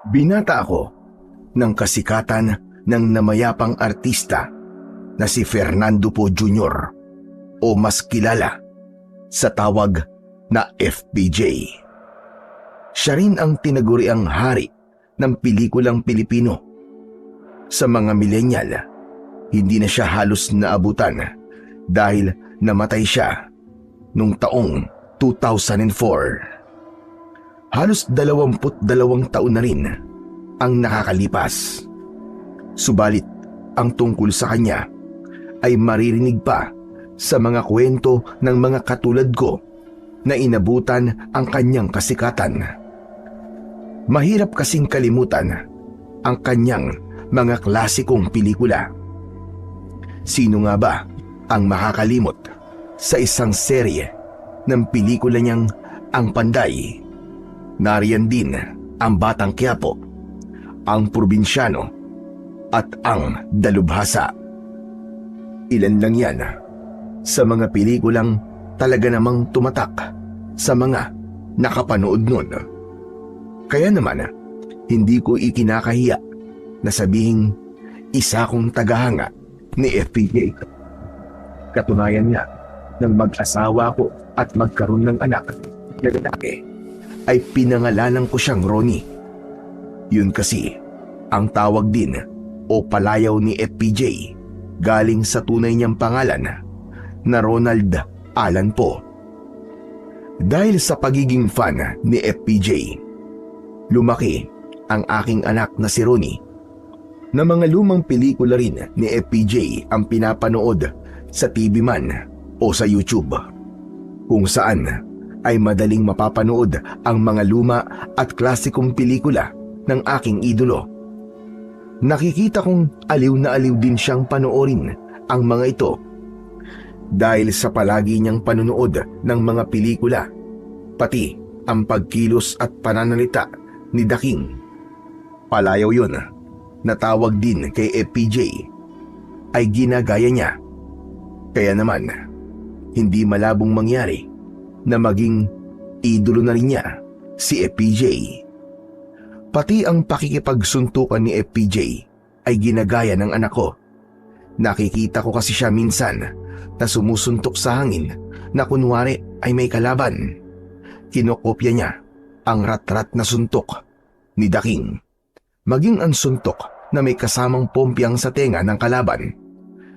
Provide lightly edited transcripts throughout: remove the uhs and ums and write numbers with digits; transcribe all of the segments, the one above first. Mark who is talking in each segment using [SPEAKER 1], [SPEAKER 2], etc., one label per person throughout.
[SPEAKER 1] Binata ako ng kasikatan ng namayapang artista na si Fernando Poe Jr. o mas kilala sa tawag na FPJ. Siya rin ang tinaguriang hari ng pelikulang Pilipino. Sa mga millennial, hindi na siya halos naabutan dahil namatay siya noong taong 2004. Halos 22 taon na rin ang nakakalipas. Subalit, ang tungkol sa kanya ay maririnig pa sa mga kwento ng mga katulad ko na inabutan ang kanyang kasikatan. Mahirap kasing kalimutan ang kanyang mga klasikong pelikula. Sino nga ba ang makakalimot sa isang serye ng pelikula niyang Ang Panday? Nariyan din ang Batang Quiapo, Ang Probinsyano at Ang Dalubhasa. Ilan lang yan sa mga pelikulang talaga namang tumatak sa mga nakapanood nun. Kaya naman, hindi ko ikinakahiya na sabihing isa kong tagahanga ni FPJ. Katunayan niya, nang mag-asawa ko at magkaroon ng anak na lalaki, ay pinangalanan ko siyang Ronnie. Yun kasi ang tawag din o palayaw ni FPJ galing sa tunay niyang pangalan na Ronald Alan Poe. Dahil sa pagiging fan ni FPJ, lumaki ang aking anak na si Ronnie na mga lumang pelikula rin ni FPJ ang pinapanood sa TV man o sa YouTube, kung saan ay madaling mapapanood ang mga luma at klasikong pelikula ng aking idolo. Nakikita kong aliw na aliw din siyang panoorin ang mga ito dahil sa palagi niyang panonood ng mga pelikula, pati ang pagkilos at pananalita ni The King. Palayaw yun na tawag din kay FPJ ay ginagaya niya. Kaya naman, hindi malabong mangyari na maging idolo na rin niya si FPJ. Pati ang pakikipagsuntukan ni FPJ ay ginagaya ng anak ko. Nakikita ko kasi siya minsan na sumusuntok sa hangin na kunwari ay may kalaban. Kinokopya niya ang rat-rat na suntok ni The King, maging ang suntok na may kasamang pompyang sa tenga ng kalaban.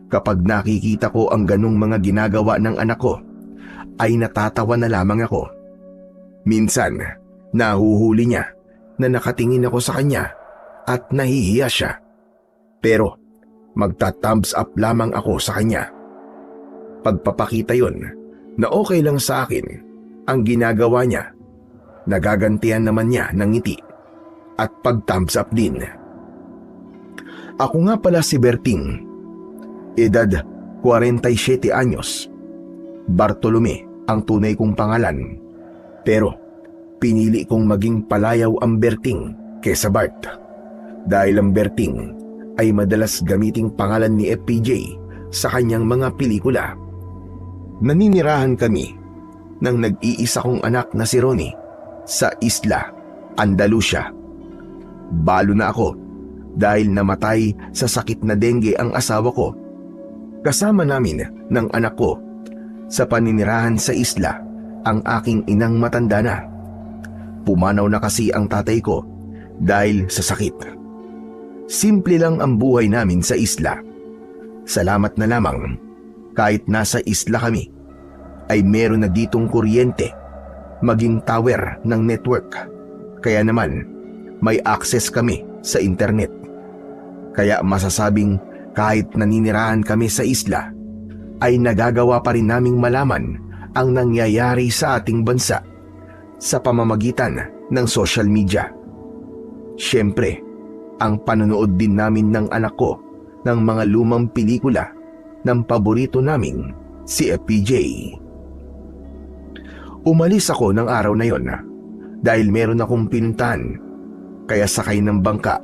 [SPEAKER 1] Kapag nakikita ko ang ganong mga ginagawa ng anak ko, ay natatawa na lamang ako. Minsan, nahuhuli niya na nakatingin ako sa kanya at nahihiya siya. Pero magta-thumbs up lamang ako sa kanya. Pagpapakita yon na okay lang sa akin ang ginagawa niya, nagagantihan naman niya ng ngiti at pag-thumbs up din. Ako nga pala si Berting, edad 47 anyos. Bartolome ang tunay kong pangalan, pero pinili kong maging palayaw ang Berting kesa Bart dahil ang Berting ay madalas gamiting pangalan ni FPJ sa kanyang mga pelikula. Naninirahan kami ng nag-iisa kong anak na si Ronnie sa Isla Andalusia. Balo na ako dahil namatay sa sakit na dengue ang asawa ko. Kasama namin ng anak ko sa paninirahan sa isla ang aking inang matanda na. Pumanaw na kasi ang tatay ko dahil sa sakit. Simple lang ang buhay namin sa isla. Salamat na lamang kahit nasa isla kami ay meron na ditong kuryente, maging tower ng network. Kaya naman may access kami sa internet. Kaya masasabing kahit naninirahan kami sa isla, ay nagagawa pa rin naming malaman ang nangyayari sa ating bansa sa pamamagitan ng social media. Siyempre, ang panonood din namin ng anak ko ng mga lumang pelikula ng paborito naming si FPJ. Umalis ako ng araw na yon dahil meron akong pinuntahan, kaya sakay ng bangka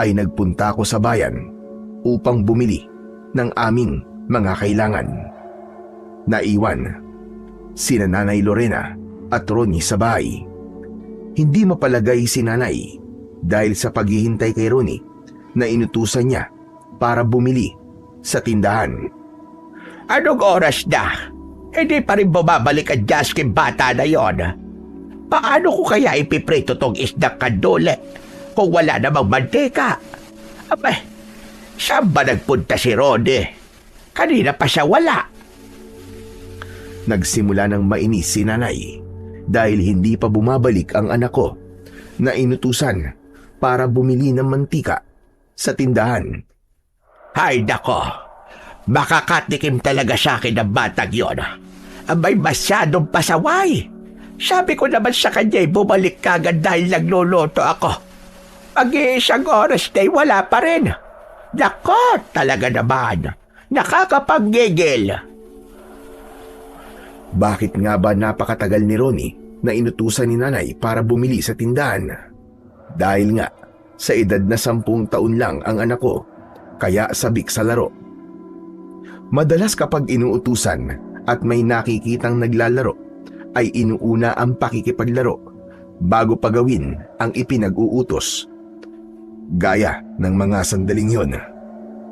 [SPEAKER 1] ay nagpunta ako sa bayan upang bumili ng aming mga kailangan. Naiwan sina Nanay Lorena at Ronnie sa bahay. Hindi mapalagay si Nanay dahil sa paghihintay kay Ronnie na inutusan niya para bumili sa tindahan.
[SPEAKER 2] Anong oras na? Hindi pa rin bumabalik ang Jaskin bata na yon. Paano ko kaya ipiprito tong isdang kandole kung wala namang mantika? Abay, saan ba nagpunta si Ronnie? Kanina pa siya wala.
[SPEAKER 1] Nagsimula ng mainis si nanay dahil hindi pa bumabalik ang anak ko na inutusan para bumili ng mantika sa tindahan.
[SPEAKER 2] Hay nako, makakatikim talaga sa akin ng batang yon. Abay, masyadong pasaway. Sabi ko naman sa kanya bumalik kagad dahil nagluluto ako. Mag-iisang oras na wala pa rin. Nako, talaga naman. Nakakapaggigil.
[SPEAKER 1] Bakit nga ba napakatagal ni Ronnie na inutusan ni nanay para bumili sa tindahan? Dahil nga, sa edad na 10 taon lang ang anak ko, kaya sabik sa laro. Madalas kapag inuutusan at may nakikitang naglalaro, ay inuuna ang pakikipaglaro bago pagawin ang ipinag-uutos. Gaya ng mga sandaling yon,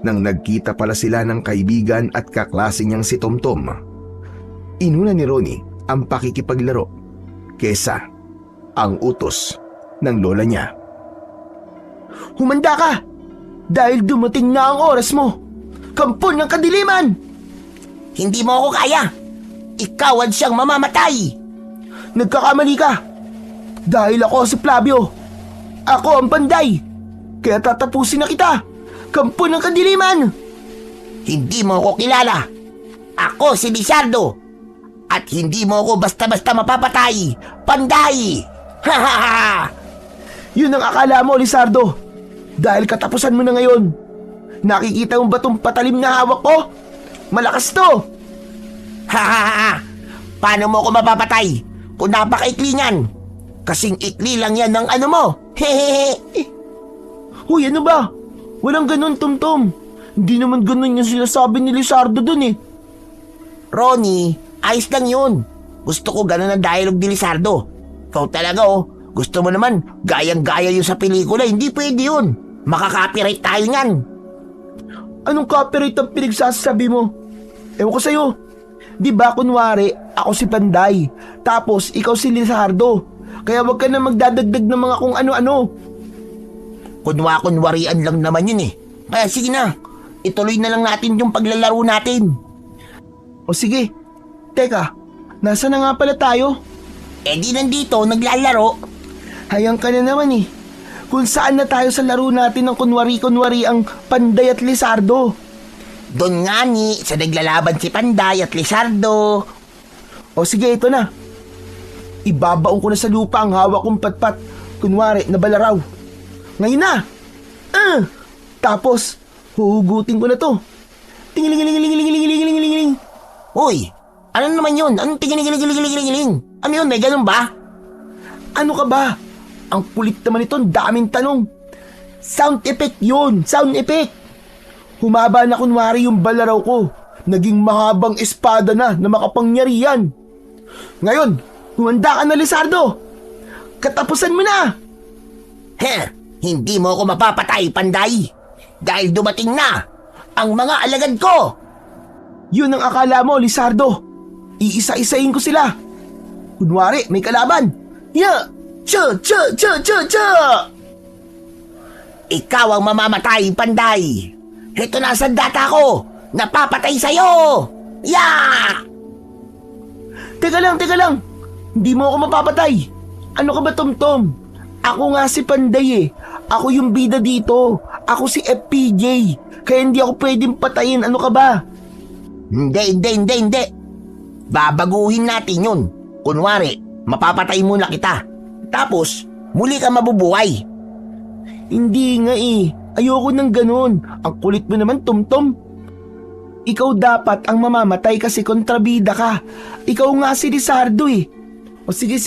[SPEAKER 1] nang nagkita pala sila ng kaibigan at kaklase niyang si Tomtom. Inuna ni Ronnie ang pakikipaglaro kesa ang utos ng lola niya.
[SPEAKER 3] Humanda ka! Dahil dumating na ang oras mo! Kampon ng kadiliman!
[SPEAKER 4] Hindi mo ako kaya! Ikaw ang siyang mamamatay!
[SPEAKER 3] Nagkakamali ka! Dahil ako si Flavio! Ako ang panday! Kaya tatapusin na kita! Kampon ng kadiliman!
[SPEAKER 4] Hindi mo ako kilala! Ako si Lizardo! At hindi mo ako basta-basta mapapatay! Panday! Ha ha ha!
[SPEAKER 3] Yun ang akala mo, Lizardo! Dahil katapusan mo na ngayon! Nakikita mo ba itong patalim na hawak ko? Malakas to!
[SPEAKER 4] Ha ha ha! Paano mo ako mapapatay kung napakaikli niyan? Kasing ikli lang yan ng ano mo! Hehehe!
[SPEAKER 3] Huy, ano ba? Walang ganun, Tomtom. Hindi naman ganun yung sinasabi ni Lizardo dun eh.
[SPEAKER 4] Ronnie, ayos lang yun. Gusto ko ganun ang dialogue ni Lizardo. Ikaw talaga oh. Gusto mo naman, gayang-gaya yun sa pelikula. Hindi pwede yun. Makaka-copyright tayo niyan.
[SPEAKER 3] Anong copyright ang pinagsasabi mo? Ewan ko sa'yo. Di ba kunwari, ako si Panday, tapos ikaw si Lizardo. Kaya wag ka na magdadagdag ng mga kung ano-ano.
[SPEAKER 4] Kunwarian lang naman yun eh. Kaya sige na, ituloy na lang natin yung paglalaro natin.
[SPEAKER 3] O sige. Teka, nasa na nga pala tayo?
[SPEAKER 4] Eh di nandito, naglalaro.
[SPEAKER 3] Hayang ka na naman eh. Kung saan na tayo sa laro natin ng kunwari-kunwari ang Panday at Lizardo.
[SPEAKER 4] Doon nga ni, sa naglalaban si Panday at Lizardo.
[SPEAKER 3] O sige, ito na. Ibabaon ko na sa lupa ang hawak kong patpat. Kunwari, na balaraw. Ngayon na! Tapos, huhugutin ko na to. Tingiling-iling-iling-iling-iling-iling-iling-iling.
[SPEAKER 4] Uy, ano naman yun? Anong tingiling-iling-iling-iling-iling? Ano yun, may ganun ba?
[SPEAKER 3] Ano ka ba? Ang kulit naman ito, daming tanong. Sound effect yun, sound effect. Humaba na kunwari yung balaraw ko. Naging mahabang espada na makapangyarihan. Ngayon, humanda ka na, Lizardo. Katapusan mo na.
[SPEAKER 4] Hindi mo ako mapapatay, Panday. Dahil dumating na ang mga alagad ko.
[SPEAKER 3] Yun ang akala mo, Lizardo. Iisa-isahin ko sila. Kunwari, may kalaban. Ya! Cha! Cha! Cha! Cha! Cha!
[SPEAKER 4] Ikaw ang mamamatay, Panday. Ito na sa data ko. Napapatay sa'yo. Ya!
[SPEAKER 3] Teka lang. Hindi mo ako mapapatay. Ano ka ba, Tomtom? Ako nga si Panday eh. Ako yung bida dito. Ako si FPJ. Kaya hindi ako pwedeng patayin. Ano ka ba?
[SPEAKER 4] Hindi. Babaguhin natin yun. Kunwari, mapapatay muna kita. Tapos, muli ka mabubuhay.
[SPEAKER 3] Hindi nga eh. Ayoko ng ganun. Ang kulit mo naman, Tomtom. Ikaw dapat ang mamamatay kasi kontrabida ka. Ikaw nga si Lizardo eh. O sige.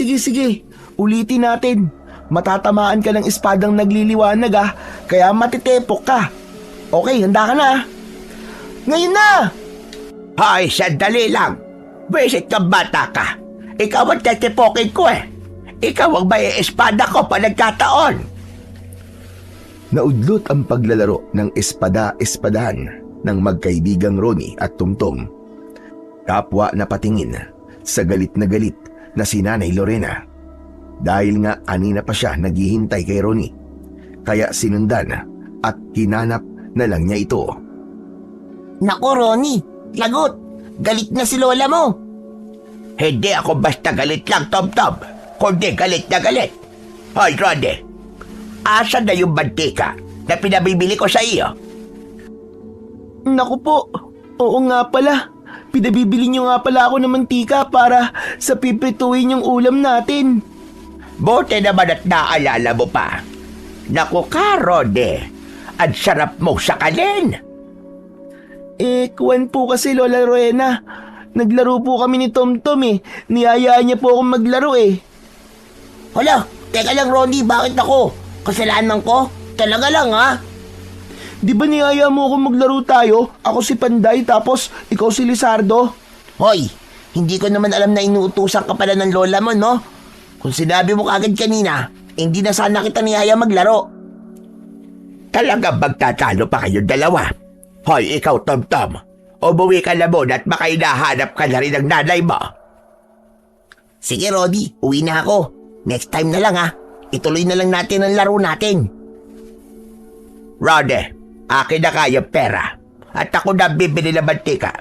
[SPEAKER 3] Ulitin natin. Matatamaan ka ng espadang nagliliwanag ah. Kaya matitepok ka. Okay, handa ka na ah. Ngayon na!
[SPEAKER 2] Hoy, sandali lang. Visit ka bata ka. Ikaw ang tetipokin ko eh. Ikaw ang may espada ko pa nagkataon.
[SPEAKER 1] Naudlot ang paglalaro ng espada-espadahan ng magkaibigang Ronnie at Tumtum. Kapwa na patingin sa galit na si Nanay Lorena. Dahil nga anina pa siya naghihintay kay Ronnie. Kaya sinundan at kinanap na lang niya ito.
[SPEAKER 4] Naku, Ronnie, lagot! Galit na si lola mo!
[SPEAKER 2] Hindi ako basta galit lang, Tom-Tom. Kundi galit na galit. Hoy, Ronnie, asan na yung mantika na pinabibili ko sa iyo?
[SPEAKER 3] Naku po, oo nga pala. Pinabibili niyo nga pala ako ng mantika para sa piprituin yung ulam natin.
[SPEAKER 2] Buti naman at naalala mo pa. Naku ka, Ronnie, ang sarap mo sakalin.
[SPEAKER 3] Kuwan po kasi Lola Rowena. Naglaro po kami ni Tomtom eh. Niyayaan niya po akong maglaro eh.
[SPEAKER 4] Hala, teka lang, Ronnie, bakit ako? Kasalanan ko? Talaga lang, ha?
[SPEAKER 3] Di ba niyaya mo akong maglaro tayo? Ako si Panday tapos ikaw si Lizardo.
[SPEAKER 4] Hoy, hindi ko naman alam na inuutusan ka pala ng lola mo, no? Kung sinabi mo kagad kanina, hindi na sana kita niyaya maglaro.
[SPEAKER 2] Talagang magtatalo pa kayo dalawa. Hoy, ikaw, Tom-Tom. Umuwi ka na muna at baka hinahanap ka na rin ng nanay mo.
[SPEAKER 4] Sige, Roddy, uwi na ako. Next time na lang, ha? Ituloy na lang natin ang laro natin.
[SPEAKER 2] Ronnie, akin na kaya pera. At ako na bibili ng mantika.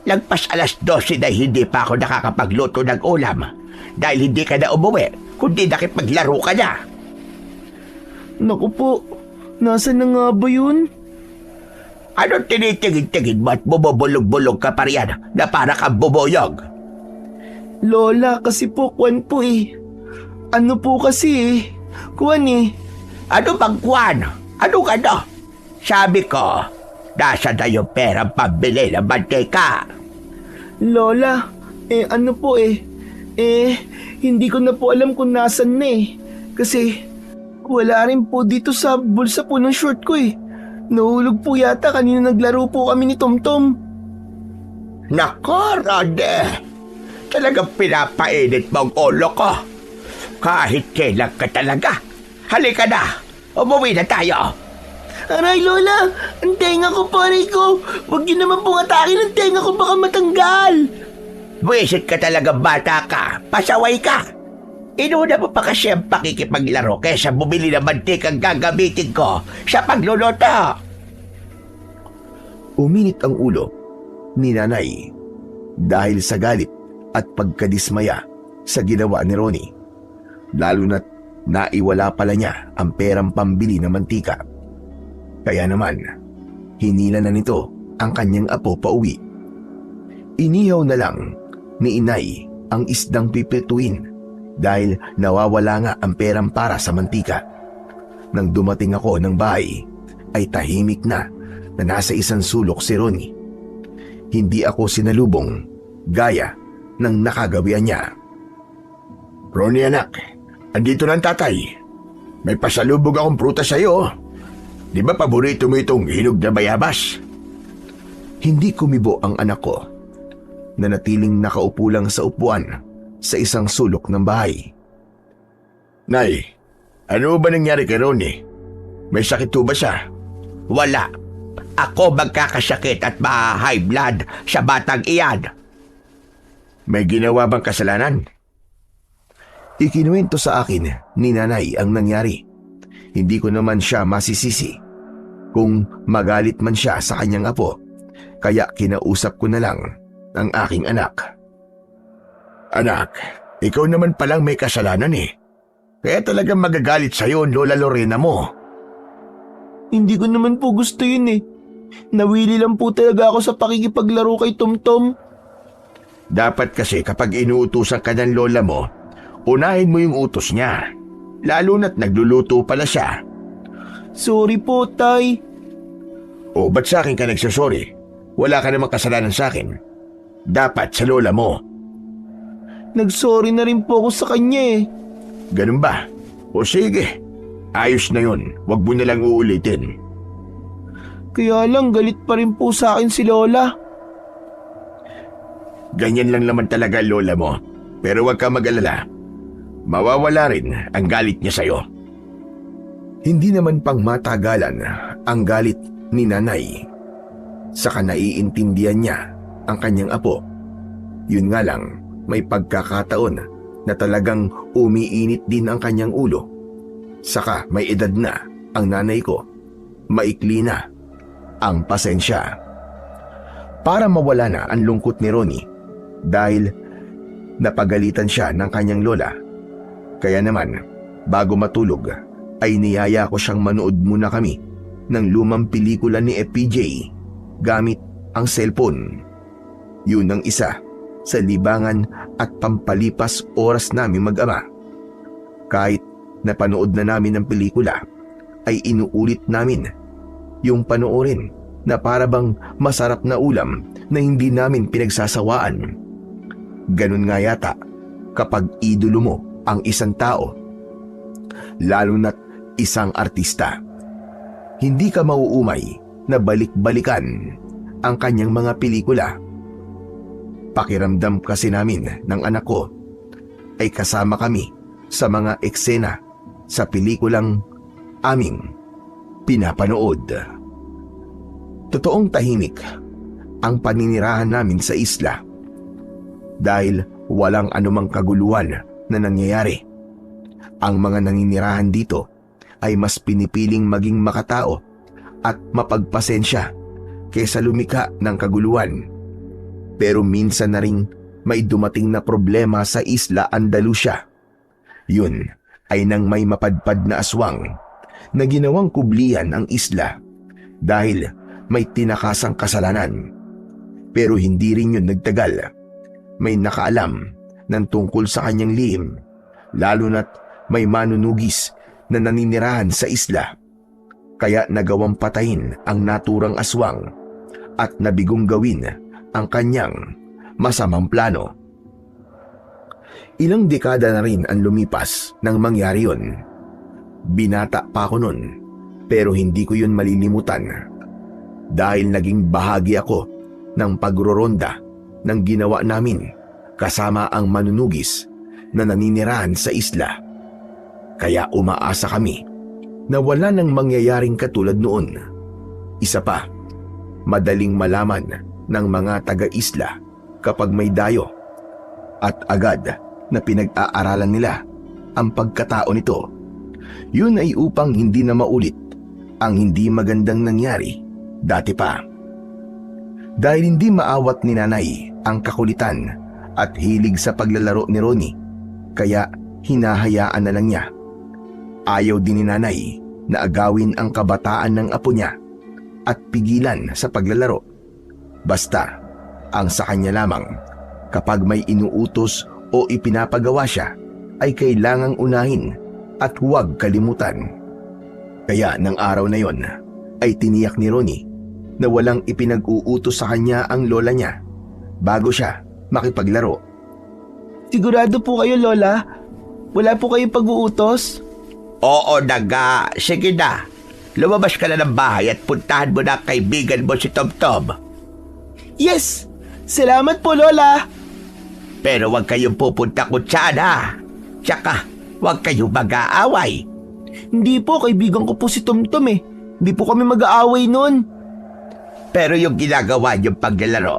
[SPEAKER 2] Lagpas 12:00 na hindi pa ako nakakapagluto ng ulam. Dahil hindi ka na umuwi, kundi nakipaglaro ka na.
[SPEAKER 3] Naku po, nasaan na nga ba yun?
[SPEAKER 2] Anong tinitingin-tingin mo at bumubulog-bulog ka pa riyan na para kang bubuyog?
[SPEAKER 3] Lola, kasi po kuwan po eh. Ano po kasi eh, kuwan eh.
[SPEAKER 2] Ano bang kwan? Ano ka na? Sabi ko, nasa na yung perang pambili ng mantika.
[SPEAKER 3] Lola, ano po eh. Hindi ko na po alam kung nasan na eh. Kasi wala rin po dito sa bulsa po ng short ko eh. Nahulog po yata kanina naglaro po kami ni Tomtom.
[SPEAKER 2] Nako, Ronnie. Talagang pinapainit mo ang ulo ko. Kahit kailan ka talaga. Halika na. Umuwi na tayo.
[SPEAKER 3] Aray, Lola! Ang tenga ko, pare ko! Huwag niyo naman pong atakin ang tenga ko, baka matanggal!
[SPEAKER 2] Buwisit ka talaga, bata ka. Pasaway ka. Inuna mo pa kasi ang pakikipaglaro kaysa bumili ng mantikang gagamitin ko sa pagluluto.
[SPEAKER 1] Uminit ang ulo ni Nanay dahil sa galit at pagkadismaya sa ginawa ni Ronnie. Lalo na't naiwala pala niya ang perang pambili ng mantika. Kaya naman, hinila na nito ang kanyang apo pauwi. Inihaw na lang ni Inay ang isdang pipituin dahil nawawala nga ang perang para sa mantika. Nang dumating ako ng bahay, ay tahimik na nasa isang sulok si Ronnie. Hindi ako sinalubong gaya ng nakagawian niya.
[SPEAKER 2] Ronnie, anak, andito na ang tatay. May pasalubog akong prutas sa iyo. Di ba paborito mo itong hinog na bayabas?
[SPEAKER 1] Hindi kumibo ang anak ko. Nanatiling nakaupo lang sa upuan sa isang sulok ng bahay.
[SPEAKER 2] Nay, ano ba nangyari kay Ronnie? May sakit ba siya? Wala. Ako magkakasakit at ma-high blood sa batang iyan. May ginawa bang kasalanan?
[SPEAKER 1] Ikinuwento sa akin ni Nanay ang nangyari. Hindi ko naman siya masisisi kung magalit man siya sa kanyang apo, kaya kinausap ko na lang ang aking anak.
[SPEAKER 2] Anak, ikaw naman palang may kasalanan eh. Kaya talagang magagalit sa'yo ang Lola Lorena mo.
[SPEAKER 3] Hindi ko naman po gusto yun eh. Nawili lang po talaga ako sa pakikipaglaro kay Tomtom.
[SPEAKER 2] Dapat kasi kapag inuutusan ka ng lola mo, unahin mo yung utos niya. Lalo na't nagluluto pala siya.
[SPEAKER 3] Sorry po, Tay.
[SPEAKER 2] O ba't sa akin ka nagsasorry? Wala ka namang kasalanan sa akin. Dapat sa lola mo.
[SPEAKER 3] Nagsorry na rin po ako sa kanya eh.
[SPEAKER 2] Ganun ba? O sige, ayos na yun. Huwag mo nalang uulitin.
[SPEAKER 3] Kaya lang galit pa rin po sa akin si Lola.
[SPEAKER 2] Ganyan lang naman talaga lola mo. Pero huwag ka mag-alala. Mawawala rin ang galit niya sa'yo.
[SPEAKER 1] Hindi naman pang matagalan ang galit ni nanay. Saka naiintindihan niya ang kanyang apo. Yun nga lang, may pagkakataon na talagang umiinit din ang kanyang ulo. Saka may edad na ang nanay ko. Maikli na ang pasensya. Para mawala na ang lungkot ni Ronnie dahil napagalitan siya ng kanyang lola. Kaya naman, bago matulog, ay niyaya ko siyang manood muna kami ng lumang pelikula ni FPJ gamit ang cellphone. Yun ang isa sa libangan at pampalipas oras namin mag-ama. Kahit napanood na namin ang pelikula, ay inuulit namin yung panoorin na parabang masarap na ulam na hindi namin pinagsasawaan. Ganun nga yata kapag idolo mo ang isang tao, lalo na't isang artista. Hindi ka mauumay na balik-balikan ang kanyang mga pelikula. Pakiramdam kasi namin ng anak ko ay kasama kami sa mga eksena sa pelikulang aming pinapanood. Totoong tahimik ang paninirahan namin sa isla dahil walang anumang kaguluhan na nangyayari. Ang mga naninirahan dito ay mas pinipiling maging makatao at mapagpasensya kaysa lumika ng kaguluhan. Pero minsan na ring may dumating na problema sa isla Andalusia. Yun ay nang may mapadpad na aswang na ginawang kublihan ang isla dahil may tinakasang kasalanan. Pero hindi rin yun nagtagal. May nakaalam ng tungkol sa kanyang lihim, lalo na't may manunugis na naninirahan sa isla. Kaya nagawang patayin ang naturang aswang at nabigong gawin ang kanyang masamang plano. Ilang dekada na rin ang lumipas nang mangyari yun. Binata pa ako nun, pero hindi ko yun malilimutan dahil naging bahagi ako ng pagroronda ng ginawa namin kasama ang manunugis na naninirahan sa isla. Kaya umaasa kami na wala nang mangyayaring katulad noon. Isa pa, madaling malaman ng mga taga-isla kapag may dayo at agad na pinag-aaralan nila ang pagkatao nito. Yun ay upang hindi na maulit ang hindi magandang nangyari dati pa. Dahil hindi maawat ni nanay ang kakulitan at hilig sa paglalaro ni Ronnie, kaya hinahayaan na lang niya. Ayaw din ni nanay na agawin ang kabataan ng apo niya at pigilan sa paglalaro. Basta, ang sa kanya lamang, kapag may inuutos o ipinapagawa siya, ay kailangang unahin at huwag kalimutan. Kaya ng araw na yon, ay tiniyak ni Ronnie na walang ipinag-uutos sa kanya ang lola niya bago siya makipaglaro.
[SPEAKER 3] Sigurado po kayo, Lola? Wala po kayong pag-uutos?
[SPEAKER 2] Oo, Daga. Sige na. Lumabas ka na ng bahay at puntahan mo na ang kaibigan mo si Tom-Tom.
[SPEAKER 3] Yes! Salamat po, Lola!
[SPEAKER 2] Pero huwag kayong pupunta kutsaan, ha? Tsaka, huwag kayong mag-aaway.
[SPEAKER 3] Hindi po, kaibigan ko po si Tom-Tom eh. Hindi po kami mag-aaway nun.
[SPEAKER 2] Pero yung ginagawa niyong paglalaro,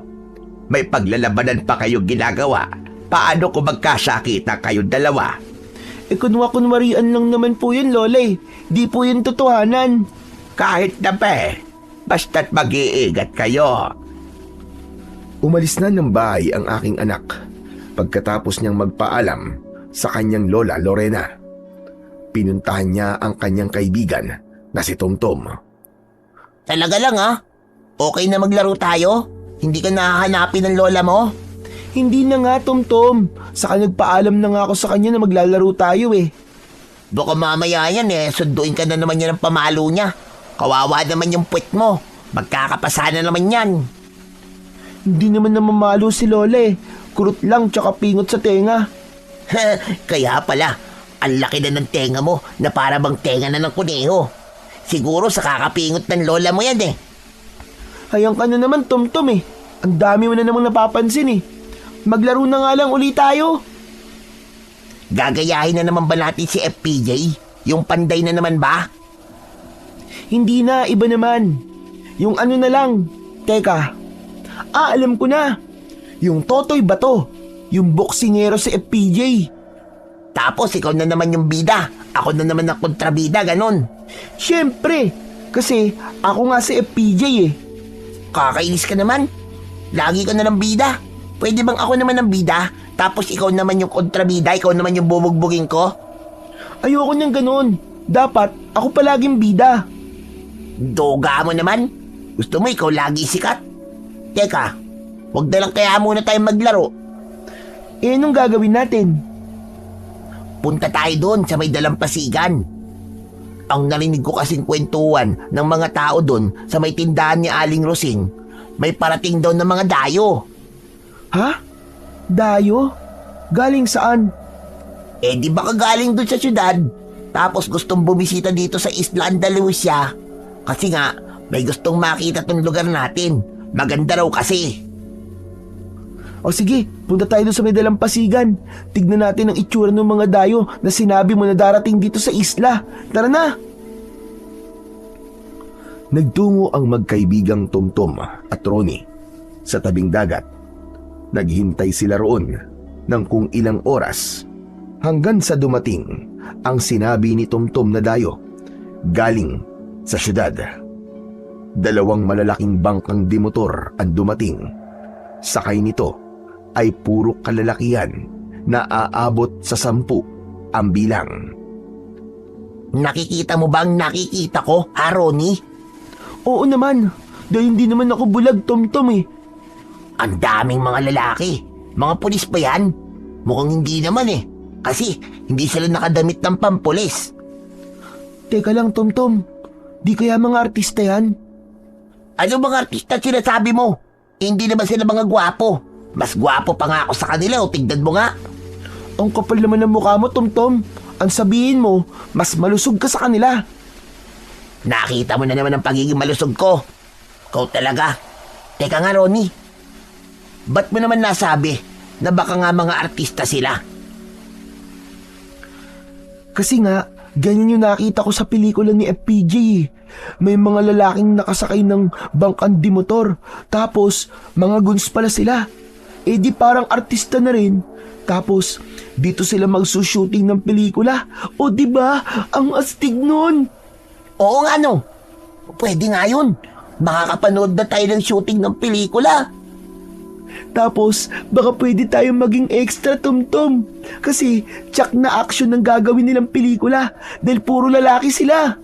[SPEAKER 2] may paglalabanan pa kayong ginagawa. Paano kung magkasakita kayong dalawa?
[SPEAKER 3] Kunwarian lang naman po yun, Lola eh. Di po yun totohanan.
[SPEAKER 2] Kahit na pe, basta't mag-iingat kayo.
[SPEAKER 1] Umalis na ng bahay ang aking anak pagkatapos niyang magpaalam sa kanyang lola Lorena. Pinuntahan niya ang kanyang kaibigan na si Tomtom.
[SPEAKER 4] Talaga lang ha? Okay na maglaro tayo? Hindi ka nahahanapin ng lola mo?
[SPEAKER 3] Hindi na nga, Tom-Tom. Saka nagpaalam na nga ako sa kanya na maglalaro tayo eh.
[SPEAKER 4] Baka mamaya yan sunduin ka na naman yan ng pamalo niya. Kawawa naman yung puwet mo. Magkakapasa na naman yan.
[SPEAKER 3] Hindi naman na mamalo si Lola eh. Kurot lang tsaka pingot sa tenga.
[SPEAKER 4] Kaya pala, ang laki na ng tenga mo na para bang tenga na ng kuneho. Siguro sa kakapingot ng lola mo yan eh.
[SPEAKER 3] Hayang ka na naman, Tom-Tom eh. Ang dami mo na namang napapansin eh. Maglaro na nga lang ulit tayo.
[SPEAKER 4] Gagayahin na naman ba natin si FPJ? Yung panday na naman ba?
[SPEAKER 3] Hindi na, iba naman. Yung ano na lang. Teka. Alam ko na. Yung Totoy Bato. Yung boksingero sa FPJ.
[SPEAKER 4] Tapos ikaw na naman yung bida. Ako na naman ang kontrabida, ganon.
[SPEAKER 3] Siyempre. Kasi ako nga si FPJ eh.
[SPEAKER 4] Kakainis ka naman. Lagi ka na ng bida. Pwede bang ako naman ang bida? Tapos ikaw naman yung kontrabida, ikaw naman yung bubugbugin ko?
[SPEAKER 3] Ayoko niyang ganun. Dapat ako palaging bida.
[SPEAKER 4] Doga mo naman. Gusto mo ikaw lagi sikat? Teka, wag na lang kaya muna tayong maglaro.
[SPEAKER 3] Anong gagawin natin?
[SPEAKER 4] Punta tayo doon sa may dalampasigan. Ang narinig ko kasing kwentuhan ng mga tao doon sa may tindahan ni Aling Rosing, may parating daw ng mga dayo.
[SPEAKER 3] Ha? Dayo? Galing saan?
[SPEAKER 4] Di ba kagaling doon sa syudad? Tapos gustong bumisita dito sa Isla Andalusia. Kasi nga, may gustong makita tong lugar natin. Maganda raw kasi.
[SPEAKER 3] O sige, punta tayo doon sa may dalampasigan. Tignan natin ang itsura ng mga dayo na sinabi mo na darating dito sa isla. Tara na!
[SPEAKER 1] Nagtungo ang magkaibigang Tomtom at Ronnie sa tabing dagat. Naghintay sila roon ng kung ilang oras hanggang sa dumating ang sinabi ni Tomtom na dayo galing sa syudad. 2 malalaking bangkang dimotor ang dumating. Sakay nito ay puro kalalakihan na aabot sa 10 ang bilang.
[SPEAKER 4] Nakikita mo ba ang nakikita ko, ha, Ronnie?
[SPEAKER 3] Oo naman, dahil hindi naman ako bulag, Tomtom eh.
[SPEAKER 4] Ang daming mga lalaki. Mga pulis ba yan? Mukhang hindi naman eh. Kasi hindi sila nakadamit ng pampulis.
[SPEAKER 3] Teka lang, Tomtom. Di kaya mga artista yan?
[SPEAKER 4] Ano mga artista sinasabi mo? Hindi naman sila mga gwapo. Mas gwapo pa nga ako sa kanila, o tignan mo nga.
[SPEAKER 3] Ang kapal naman ng mukha mo, Tomtom. Ang sabihin mo, mas malusog ka sa kanila.
[SPEAKER 4] Nakita mo na naman ang pagiging malusog ko. Ikaw talaga. Teka nga, Ronnie. Ba't mo naman nasabi na baka nga mga artista sila?
[SPEAKER 3] Kasi nga, ganyan yung nakita ko sa pelikula ni FPJ eh. May mga lalaking nakasakay ng bangkang dimotor. Tapos, mga guns pala sila. Di parang artista na rin. Tapos, dito sila magsushooting ng pelikula. O diba, ang astig nun.
[SPEAKER 4] Oo nga no. Pwede nga yun. Makakapanood na tayo ng shooting ng pelikula.
[SPEAKER 3] Tapos, baka pwede tayong maging extra, Tomtom. Kasi, tsak na action ang gagawin nilang pelikula. Dahil puro lalaki sila.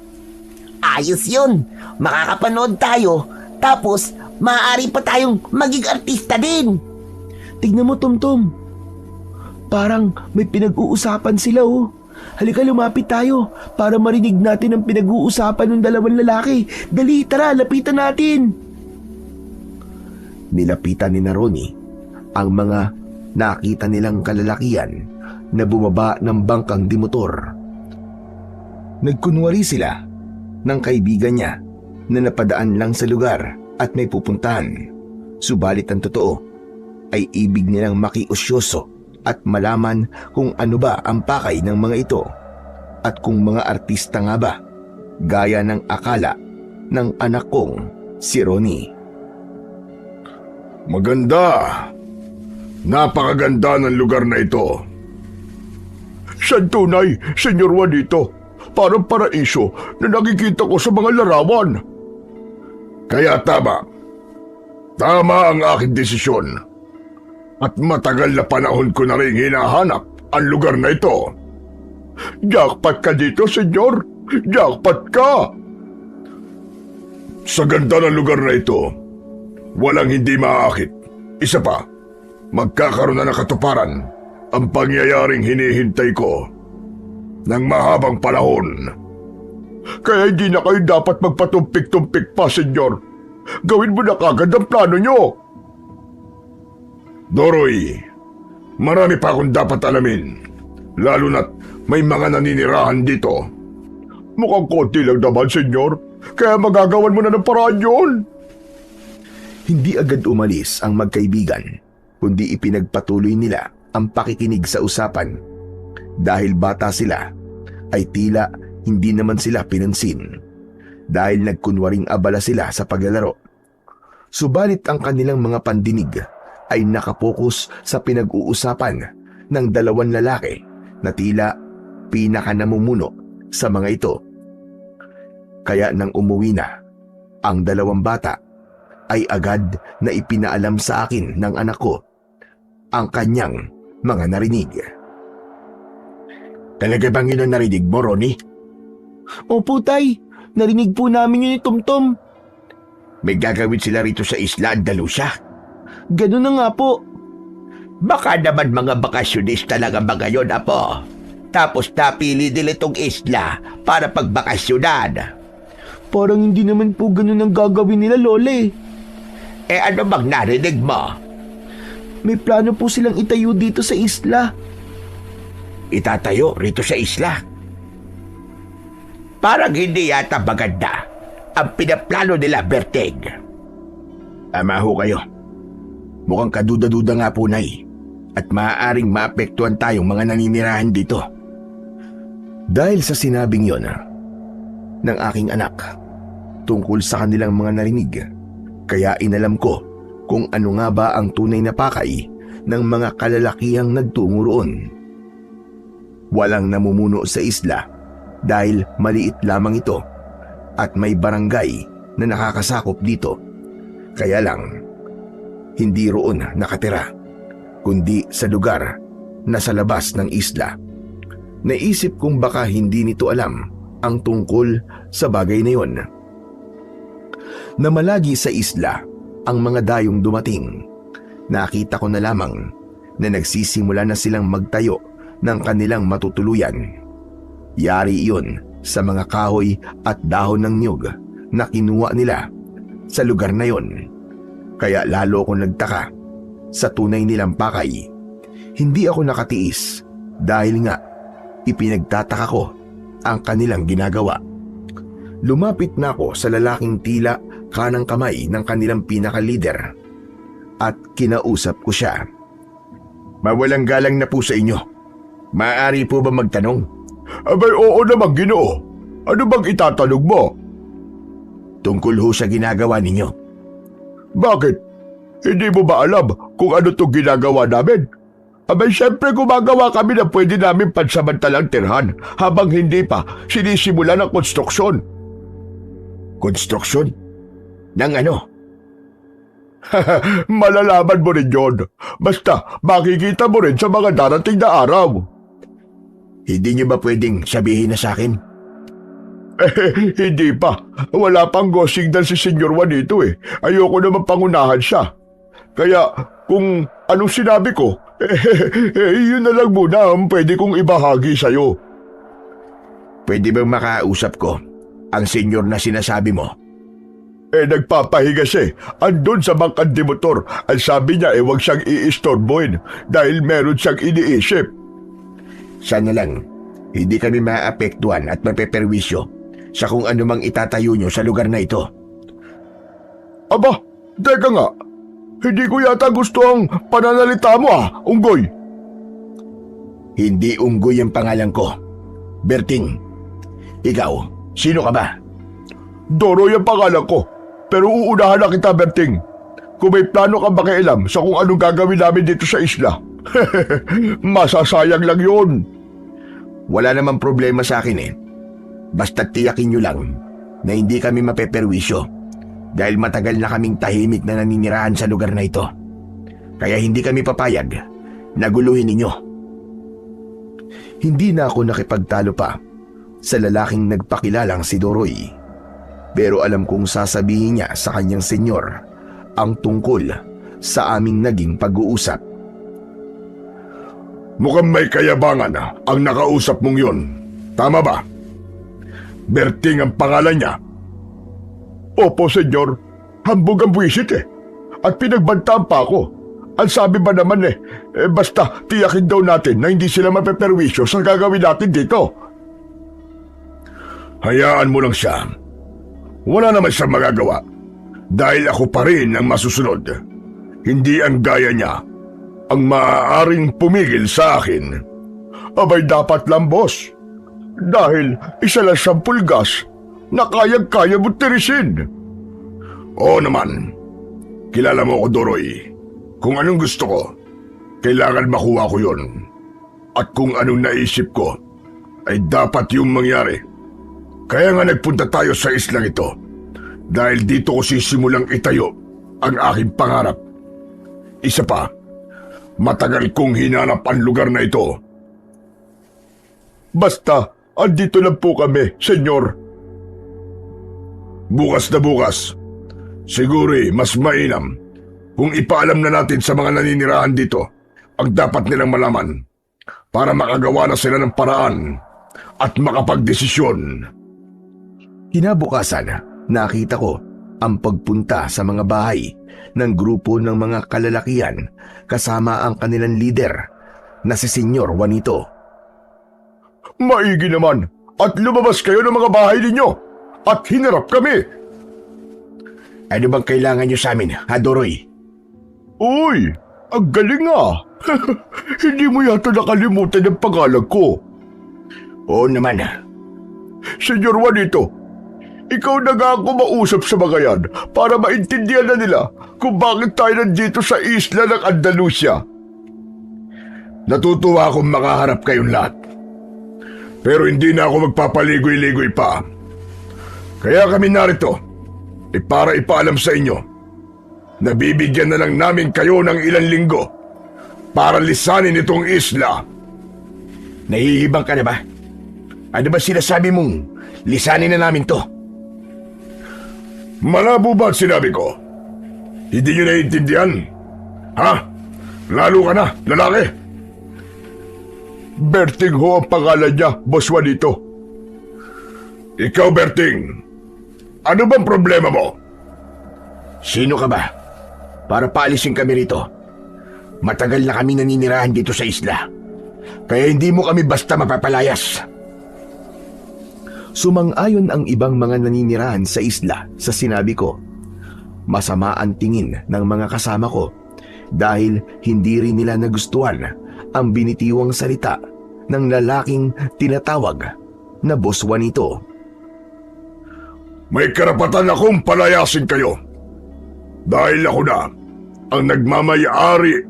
[SPEAKER 4] Ayos yun. Makakapanood tayo. Tapos, maaari pa tayong maging artista din.
[SPEAKER 3] Tignan mo, Tomtom. Parang may pinag-uusapan sila, oh. Halika, lumapit tayo para marinig natin ang pinag-uusapan ng 2 lalaki. Dali, tara, lapitan natin.
[SPEAKER 1] Nilapitan ni Ronnie ang mga nakita nilang kalalakian na bumaba ng bangkang dimotor. Nagkunwari sila ng kaibigan niya na napadaan lang sa lugar at may pupuntahan. Subalit ang totoo ay ibig nilang makiusyoso at malaman kung ano ba ang pakay ng mga ito at kung mga artista nga ba, gaya ng akala ng anak kong si Ronnie.
[SPEAKER 5] Maganda. Napakaganda ng lugar na ito. San tunay, Senyor Juanito. Parang paraiso na nakikita ko sa mga larawan. Kaya tama. Tama ang aking desisyon. At matagal na panahon ko na rin hinahanap ang lugar na ito. Jackpot ka dito, Senyor. Jackpot ka. Sa ganda ng lugar na ito, walang hindi maaakit. Isa pa, magkakaroon na ng katuparan ang pangyayaring hinihintay ko ng mahabang panahon. Kaya hindi na kayo dapat magpatumpik-tumpik pa, Senyor. Gawin mo na kagad ang plano nyo. Doroy, marami pa akong dapat alamin. Lalo na't may mga naninirahan dito. Mukhang konti lang naman, Senyor. Kaya magagawan mo na ng paraan yun.
[SPEAKER 1] Hindi agad umalis ang magkaibigan, kundi ipinagpatuloy nila ang pakikinig sa usapan. Dahil bata sila, ay tila hindi naman sila pinansin. dahil nagkunwaring abala sila sa paglalaro. Subalit ang kanilang mga pandinig ay nakapokus sa pinag-uusapan ng dalawang lalaki na tila pinakanamumuno sa mga ito. Kaya nang umuwi na ang dalawang bata, ay agad na ipinaalam sa akin ng anak ko ang kanyang mga narinig.
[SPEAKER 5] Talaga bang yun ang narinig mo, Ronnie?
[SPEAKER 3] Opo, Tay. Narinig po namin yun ni Tumtum.
[SPEAKER 5] May gagawin sila rito sa isla Andalusia.
[SPEAKER 3] Ganun na nga po.
[SPEAKER 2] Baka naman mga bakasyonista lang ang mga yun, Apo. Tapos napili nila itong isla para pagbakasyonan.
[SPEAKER 3] Parang hindi naman po ganun ang gagawin nila, Lola eh.
[SPEAKER 2] Eh ano bang narinig mo?
[SPEAKER 3] May plano po silang itayo dito sa isla.
[SPEAKER 2] Itatayo rito sa isla? Parang hindi yata maganda ang pinaplano nila, Berting.
[SPEAKER 1] Tama ho kayo. Mukhang kaduda-duda nga po, Nay. At maaaring maapektuhan tayong mga naninirahan dito. Dahil sa sinabing yon ng aking anak tungkol sa kanilang mga narinig, kaya inalam ko kung ano nga ba ang tunay na pakay ng mga kalalakihang nagtungo roon. Walang namumuno sa isla dahil maliit lamang ito at may barangay na nakakasakop dito. Kaya lang, hindi roon nakatira, kundi sa lugar na sa labas ng isla. Naisip kong baka hindi nito alam ang tungkol sa bagay na yon. Na malagi sa isla ang mga dayong dumating, nakita ko na lamang na nagsisimula na silang magtayo ng kanilang matutuluyan. Yari iyon sa mga kahoy at dahon ng niyog na kinuha nila sa lugar na yon. Kaya lalo akong nagtaka sa tunay nilang pakay. Hindi ako nakatiis dahil nga ipinagtataka ko ang kanilang ginagawa. Lumapit na ako sa lalaking tila kanang kamay ng kanilang pinaka-leader at kinausap ko siya.
[SPEAKER 5] Mawalang galang na po sa inyo. Maaari po ba magtanong? Abay, oo naman, Ginoo. Ano bang itatanong mo?
[SPEAKER 1] Tungkol ho sa ginagawa ninyo.
[SPEAKER 5] Bakit? Hindi mo ba alam kung ano itong ginagawa namin? Abay, syempre gumagawa kami na pwede namin pansamantalang tirhan habang hindi pa sinisimula ng konstruksyon.
[SPEAKER 1] Konstruksyon? Ng ano?
[SPEAKER 5] Malalaman mo rin yun. Basta makikita mo rin sa mga darating na araw.
[SPEAKER 1] Hindi niyo ba pwedeng sabihin na sa akin?
[SPEAKER 5] Hindi pa. Wala pang go signal si Senyor Juanito eh. Ayoko naman pangunahan siya. Kaya kung anong sinabi ko, yun na lang muna ang pwede kong ibahagi sa'yo.
[SPEAKER 1] Pwede bang makausap ko ang senyor na sinasabi mo?
[SPEAKER 5] Nagpapahiga siya eh. Andun sa bangkad de motor. Ang sabi niya huwag siyang iistorbohin dahil meron siyang iniisip.
[SPEAKER 1] Sana lang, hindi kami maapektuhan at mapeperwisyo sa kung anumang itatayo nyo sa lugar na ito.
[SPEAKER 5] Aba, teka nga. Hindi ko yata gusto ang pananalita mo Unggoy.
[SPEAKER 1] Hindi Unggoy ang pangalan ko. Berting, ikaw, sino ka ba?
[SPEAKER 5] Doroy ang pangalan ko. Pero uunahan na kita, Berting. Kung may plano kang makialam sa kung anong gagawin namin dito sa isla, masasayang lang yun.
[SPEAKER 1] Wala namang problema sa akin eh. Basta tiyakin nyo lang na hindi kami mapeperwisyo dahil matagal na kaming tahimik na naninirahan sa lugar na ito. Kaya hindi kami papayag na guluhin ninyo. Hindi na ako nakipagtalo pa sa lalaking nagpakilalang si Doroy. Pero alam kong sasabihin niya sa kanyang senyor ang tungkol sa aming naging pag-uusap.
[SPEAKER 5] Mukhang may kayabangan ang nakausap mong yun. Tama ba? Berting ang pangalan niya. Opo, senyor. Hambog ang buwisit eh. At pinagbantaan pa ako. Ang sabi ba naman basta tiyakin daw natin na hindi sila mapeperwisyo sa gagawin natin dito. Hayaan mo lang siya. Wala naman siyang magagawa. Dahil ako pa rin ang masusunod. Hindi ang gaya niya ang maaaring pumigil sa akin. Abay dapat lang, boss. Dahil isa lang siyang pulgas, na kayang-kaya mo tirisin. Oo naman, kilala mo ako, Doroy. Kung anong gusto ko, kailangan makuha ko yon. At kung anong naisip ko, ay dapat yung mangyari. Kaya nga nagpunta tayo sa islang ito, dahil dito ko sisimulang itayo ang aking pangarap. Isa pa, matagal kong hinanap ang lugar na ito. Basta, andito lang po kami, senyor. Bukas na bukas, siguro mas mainam kung ipaalam na natin sa mga naninirahan dito ang dapat nilang malaman para makagawa na sila ng paraan at makapagdesisyon.
[SPEAKER 1] Kinabukasan, nakita ko ang pagpunta sa mga bahay ng grupo ng mga kalalakihan kasama ang kanilang leader na si Senyor Juanito.
[SPEAKER 5] Maigi naman at lumabas kayo ng mga bahay ninyo at hinarap kami.
[SPEAKER 2] Ano bang kailangan niyo sa amin, ha, Doroy?
[SPEAKER 5] Uy, ang galing nga. Hindi mo yata nakalimutan ang pangalan ko.
[SPEAKER 2] Oo naman.
[SPEAKER 5] Senyor Juanito, ikaw na nga ako mausap sa mga yan para maintindihan na nila kung bakit tayo nandito sa isla ng Andalusia. Natutuwa akong makaharap kayong lahat. Pero hindi na ako magpapaligoy-ligoy pa. Kaya kami narito, para ipaalam sa inyo, nabibigyan na lang namin kayo ng ilang linggo para lisanin itong isla.
[SPEAKER 2] Nahihibang ka na ba? Ano ba sinasabi mong lisanin na namin to?
[SPEAKER 5] Malabo ba ang sinabi ko? Hindi nyo naiintindihan? Ha? Lalo ka na, lalaki? Berting ho ang pangalan niya, Boss Juanito. Ikaw, Berting, ano bang problema mo?
[SPEAKER 2] Sino ka ba? Para paalisin kami rito. Matagal na kami naninirahan dito sa isla. Kaya hindi mo kami basta mapapalayas.
[SPEAKER 1] Sumang-ayon ang ibang mga naninirahan sa isla sa sinabi ko. Masama ang tingin ng mga kasama ko dahil hindi rin nila nagustuhan ang binitiwang salita ng lalaking tinatawag na Boss Juanito.
[SPEAKER 5] May karapatan akong palayasin kayo dahil ako na ang nagmamay-ari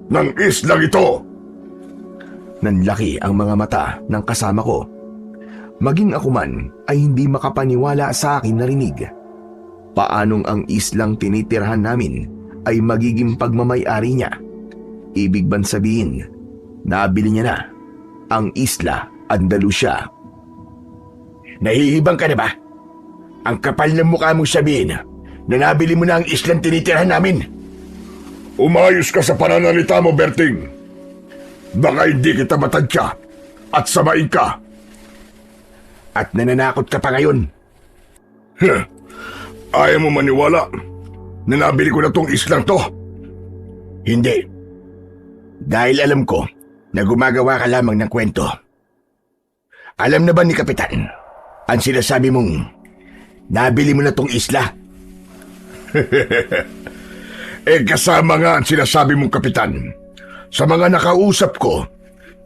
[SPEAKER 5] ng islang ito.
[SPEAKER 1] Nanlaki ang mga mata ng kasama ko. Maging ako man ay hindi makapaniwala sa akin narinig. Paanong ang islang tinitirhan namin ay magiging pagmamay-ari niya? Ibig bang sabihin, nabili niya na ang Isla Andalusia?
[SPEAKER 2] Nahihibang ka na ba? Ang kapal ng mukha mong sabihin na nabili mo na ang islang tinitirhan namin.
[SPEAKER 5] Umayos ka sa pananalita mo, Berting. Baka hindi kita matadya at samain ka.
[SPEAKER 2] At nananakot ka pa ngayon.
[SPEAKER 5] Ayaw mo maniwala na nabili ko na tong islang to?
[SPEAKER 2] Hindi. Dahil alam ko na gumagawa ka lamang ng kwento. Alam na ba ni Kapitan ang sinasabi mong nabili mo na tong isla?
[SPEAKER 5] Kasama nga ang sinasabi mong Kapitan sa mga nakausap ko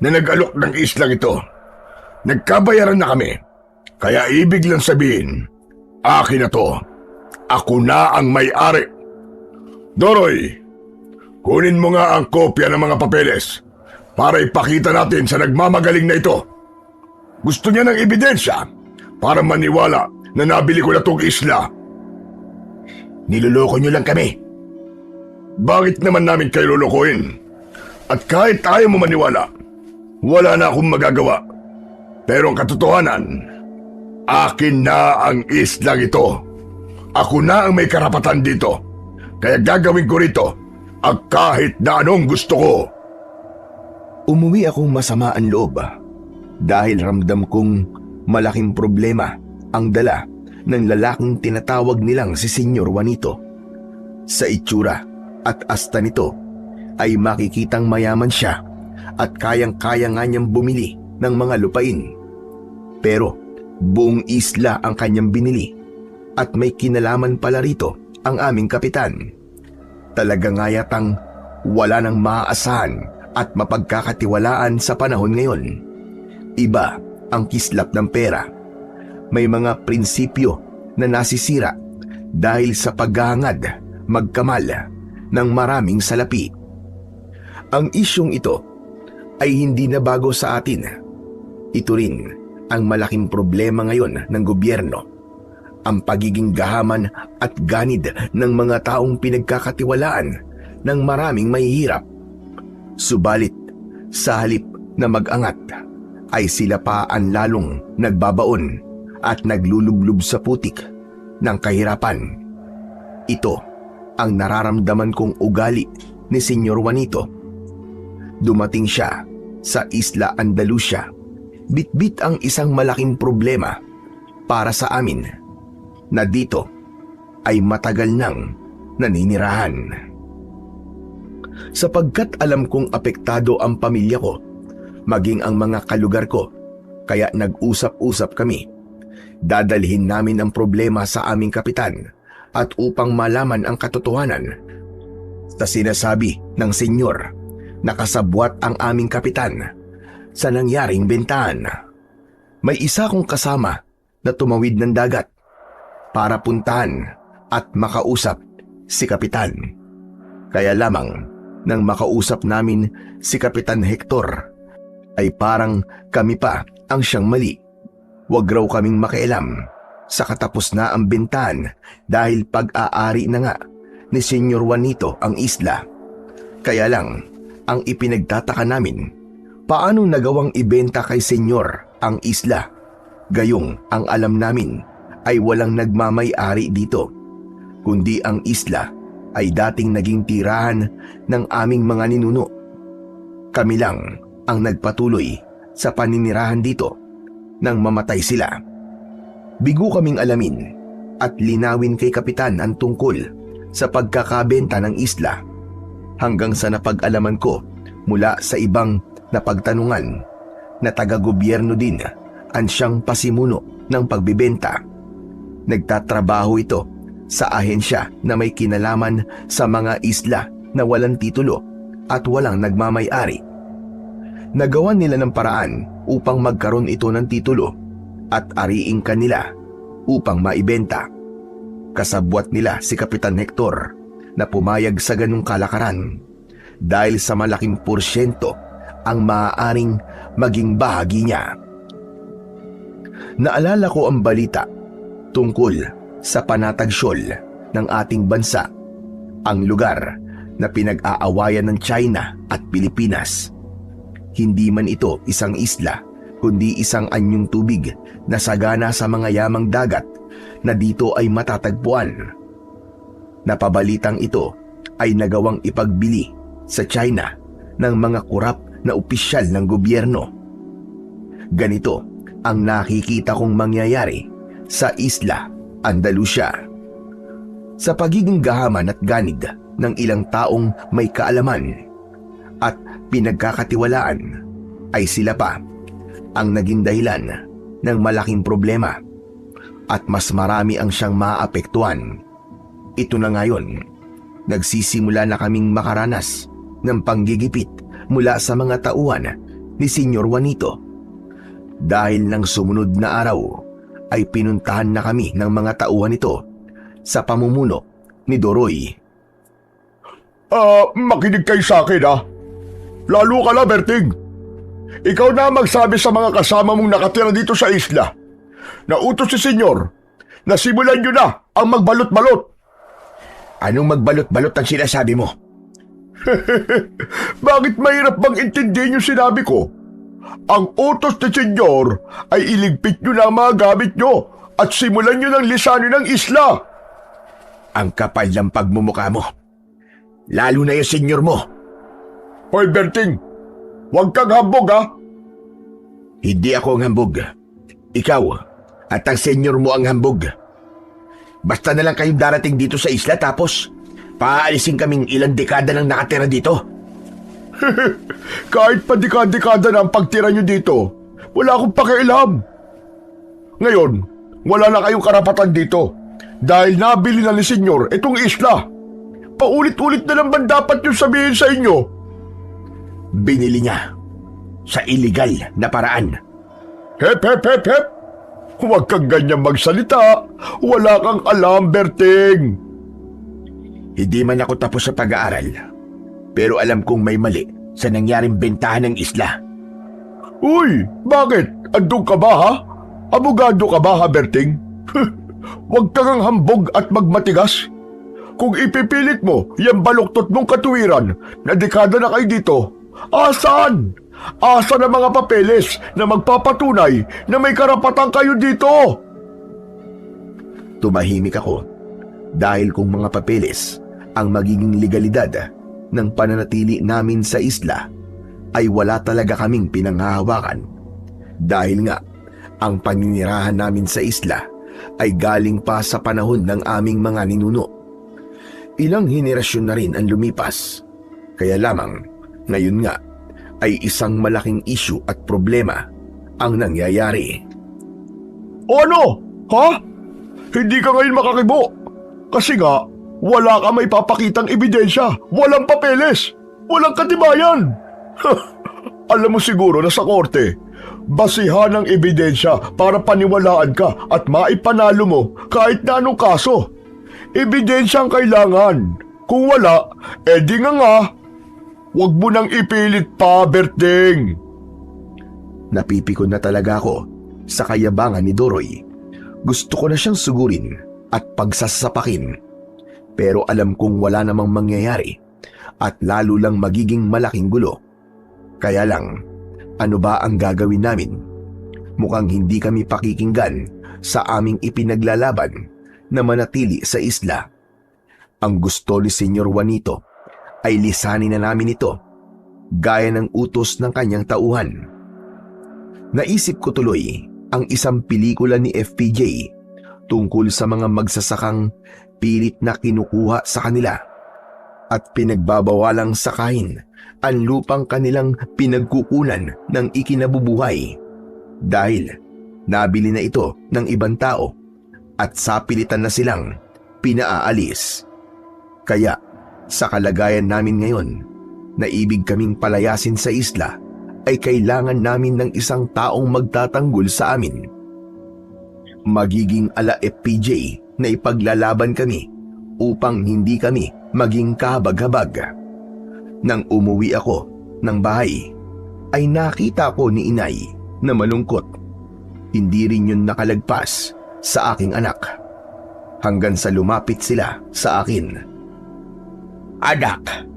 [SPEAKER 5] na nag-alok ng islang ito. Nagkabayaran na kami. Kaya ibig lang sabihin, akin na to. Ako na ang may-ari. Doroy, kunin mo nga ang kopya ng mga papeles para ipakita natin sa nagmamagaling na ito. Gusto niya ng ebidensya para maniwala na nabili ko na tong isla.
[SPEAKER 2] Niloloko niyo lang kami.
[SPEAKER 5] Bakit naman namin kayo lulukuhin? At kahit ayaw mo maniwala, wala na akong magagawa. Pero ang katotohanan, akin na ang islang ito. Ako na ang may karapatan dito. Kaya gagawin ko rito ang kahit na anong gusto ko.
[SPEAKER 1] Umuwi akong masama ang loob dahil ramdam kong malaking problema ang dala ng lalaking tinatawag nilang si Senyor Juanito. Sa itsura at asta nito ay makikitang mayaman siya at kayang-kaya nga niyang bumili ng mga lupain. Pero buong isla ang kanyang binili at may kinalaman pala rito ang aming kapitan. Talaga nga yatang wala nang maaasahan at mapagkakatiwalaan sa panahon ngayon. Iba ang kislap ng pera. may mga prinsipyo na nasisira dahil sa paghahangad magkamal ng maraming salapi. Ang isyong ito ay hindi na bago sa atin. Ito rin ang malaking problema ngayon ng gobyerno, ang pagiging gahaman at ganid ng mga taong pinagkakatiwalaan ng maraming mahihirap. Subalit, sa halip na mag-angat, ay sila pa ang lalong nagbabaon at naglulublob sa putik ng kahirapan. Ito ang nararamdaman kong ugali ni Senyor Juanito. Dumating siya sa Isla Andalusia. Bitbit ang isang malaking problema para sa amin na dito ay matagal nang naninirahan. Sapagkat alam kong apektado ang pamilya ko, maging ang mga kalugar ko, kaya nag-usap-usap kami. Dadalhin namin ang problema sa aming kapitan at upang malaman ang katotohanan sa sinasabi ng senyor na kasabwat ang aming kapitan sa nangyaring bentahan. May isa kong kasama na tumawid ng dagat para puntahan at makausap si kapitan. Kaya lamang nang makausap namin si Kapitan Hector ay parang kami pa ang siyang mali. Huwag raw kaming makialam sa katapos na ang bentahan dahil pag-aari na nga ni Senyor Juanito ang isla. Kaya lang ang ipinagtataka namin, paano nagawang ibenta kay Senyor ang isla? Gayong ang alam namin ay walang nagmamay-ari dito, kundi ang isla ay dating naging tirahan ng aming mga ninuno. Kami lang ang nagpatuloy sa paninirahan dito nang mamatay sila. Bigo kaming alamin at linawin kay kapitan ang tungkol sa pagkakabenta ng isla, hanggang sa napag-alaman ko mula sa ibang napagtanungan na taga-gobyerno din ang siyang pasimuno ng pagbibenta. Nagtatrabaho ito sa ahensya na may kinalaman sa mga isla na walang titulo at walang nagmamay-ari. Nagawan nila ng paraan upang magkaroon ito ng titulo at ariing kanila upang maibenta. Kasabwat nila si Kapitan Hector na pumayag sa ganung kalakaran dahil sa malaking porsyento ang maaaring maging bahagi niya. Naalala ko ang balita tungkol sa panatagsyol ng ating bansa, ang lugar na pinag-aawayan ng China at Pilipinas. Hindi man ito isang isla, kundi isang anyong tubig na sagana sa mga yamang dagat na dito ay matatagpuan. Napabalitang ito ay nagawang ipagbili sa China ng mga kurap na opisyal ng gobyerno. Ganito ang nakikita kong mangyayari sa Isla Andalusia. Sa pagiging gahaman at ganid ng ilang taong may kaalaman at pinagkakatiwalaan, ay sila pa ang naging dahilan ng malaking problema at mas marami ang siyang maapektuhan. Ito na ngayon, nagsisimula na kaming makaranas ng panggigipit mula sa mga tauhan ni Senyor Juanito. Dahil ng sumunod na araw ay pinuntahan na kami ng mga tauhan nito sa pamumuno ni Doroy.
[SPEAKER 5] Makinig kayo sa akin ha. Lalo ka na, Berting. Ikaw na magsabi sa mga kasama mong nakatira dito sa isla na utos si Senyor na simulan nyo na ang magbalot-balot.
[SPEAKER 2] Anong magbalot-balot ang sinasabi mo?
[SPEAKER 5] Bakit mahirap bang intindihin yung sinabi ko? Ang utos ni Senyor ay iligpit nyo na ang mga gamit nyo at simulan nyo ng lisanin ng isla.
[SPEAKER 2] Ang kapal ng pagmumukha mo. Lalo na yung senyor mo.
[SPEAKER 5] Hoy, Berting, huwag kang hambog ha.
[SPEAKER 2] Hindi ako ang hambog. Ikaw at ang senyor mo ang hambog. Basta na lang kayong darating dito sa isla tapos paalisin kaming ilang dekada nang nakatira dito.
[SPEAKER 5] Kahit pa dekada na ang pagtira nyo dito, wala akong pakialam. Ngayon, wala na kayong karapatan dito dahil nabili na ni Senyor itong isla. Paulit-ulit na lang ba dapat yung sabihin sa inyo?
[SPEAKER 2] Binili niya sa illegal na paraan.
[SPEAKER 5] Hep, hep, hep, hep! Huwag kang ganyan magsalita. Wala kang alam, Berting.
[SPEAKER 2] Hindi man ako tapos sa pag-aaral, pero alam kong may mali sa nangyaring bentahan ng isla.
[SPEAKER 5] Uy, bakit? Andun ka ba, ha? Abogado ka ba, ha, Berting? Huwag kang hambog at magmatigas. Kung ipipilit mo yung baluktot mong katuwiran na dekada na kayo dito, asan? Asan ang mga papeles na magpapatunay na may karapatan kayo dito?
[SPEAKER 1] Tumahimik ako dahil kung mga papeles ang magiging legalidad ng pananatili namin sa isla, ay wala talaga kaming pinanghahawakan. Dahil nga, ang paninirahan namin sa isla ay galing pa sa panahon ng aming mga ninuno. Ilang henerasyon na rin ang lumipas, kaya lamang ngayon nga ay isang malaking issue at problema ang nangyayari.
[SPEAKER 5] O ano? Ha? Hindi ka ngayon makakibo. Kasi nga, wala ka may papakitang ebidensya. Walang papeles. Walang katibayan. Alam mo siguro na sa korte, basihan ng ebidensya para paniwalaan ka at maipanalo mo kahit na anong kaso. Ebidensya ang kailangan. Kung wala, edi nga. Huwag mo nang ipilit pa, Berting.
[SPEAKER 1] Napipikon na talaga ako sa kayabangan ni Doroy. Gusto ko na siyang sugurin at pagsasapakin. Pero alam kong wala namang mangyayari at lalo lang magiging malaking gulo. Kaya lang, ano ba ang gagawin namin? Mukhang hindi kami pakikinggan sa aming ipinaglalaban na manatili sa isla. Ang gusto ni Senyor Juanito ay lisanin na namin ito gaya ng utos ng kanyang tauhan. Naisip ko tuloy ang isang pelikula ni FPJ tungkol sa mga magsasakang pilit na kinukuha sa kanila at pinagbabawalang sakahin ang lupang kanilang pinagkukunan ng ikinabubuhay dahil nabili na ito ng ibang tao at sapilitan na silang pinaaalis. Kaya sa kalagayan namin ngayon na ibig kaming palayasin sa isla ay kailangan namin ng isang taong magtatanggol sa amin. Magiging ala FPJ na ipaglalaban kami upang hindi kami maging kahabag-habag. Nang umuwi ako ng bahay, ay nakita ko ni inay na malungkot. Hindi rin yun nakalagpas sa aking anak. Hanggang sa lumapit sila sa akin.
[SPEAKER 2] Anak,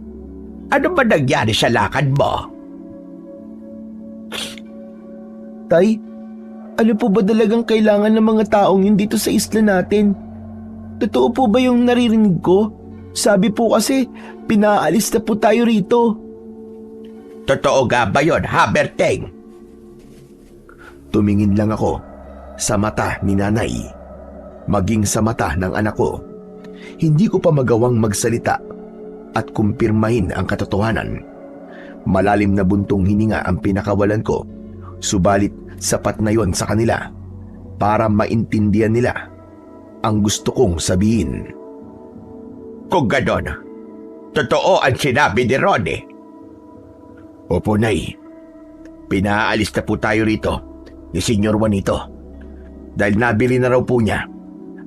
[SPEAKER 2] ano ba nangyari sa lakad mo?
[SPEAKER 3] Tay, ano po ba talagang kailangan ng mga taong yun dito sa isla natin? Totoo po ba yung naririnig ko? Sabi po kasi, pinaalis na po tayo rito.
[SPEAKER 2] Totoo nga ba yun, ha, Berting?
[SPEAKER 1] Tumingin lang ako sa mata ni nanay, maging sa mata ng anak ko. Hindi ko pa magawang magsalita at kumpirmahin ang katotohanan. Malalim na buntong hininga ang pinakawalan ko, subalit sapat na yon sa kanila para maintindihan nila ang gusto kong sabihin.
[SPEAKER 2] Kung ganon, totoo ang sinabi ni Ronnie.
[SPEAKER 1] Opo, Nay. Pinaalis na po tayo rito ni Senyor Juanito dahil nabili na raw po niya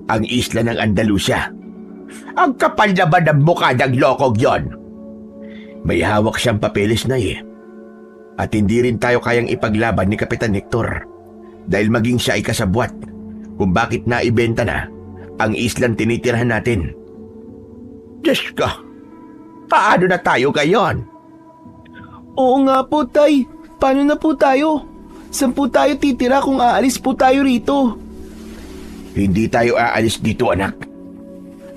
[SPEAKER 1] ang isla ng Andalusia.
[SPEAKER 2] Ang kapal naman ng mukha ng lokog yon.
[SPEAKER 1] May hawak siyang papeles, Nay. At hindi rin tayo kayang ipaglaban ni Kapitan Hector dahil maging siya ay kasabwat kung bakit naibenta na ang islang tinitirhan natin.
[SPEAKER 2] Diyos ko, paano na tayo ngayon?
[SPEAKER 3] Oo nga po, Tay. Paano na po tayo? Saan po tayo titira kung aalis po tayo rito?
[SPEAKER 2] Hindi tayo aalis dito, anak.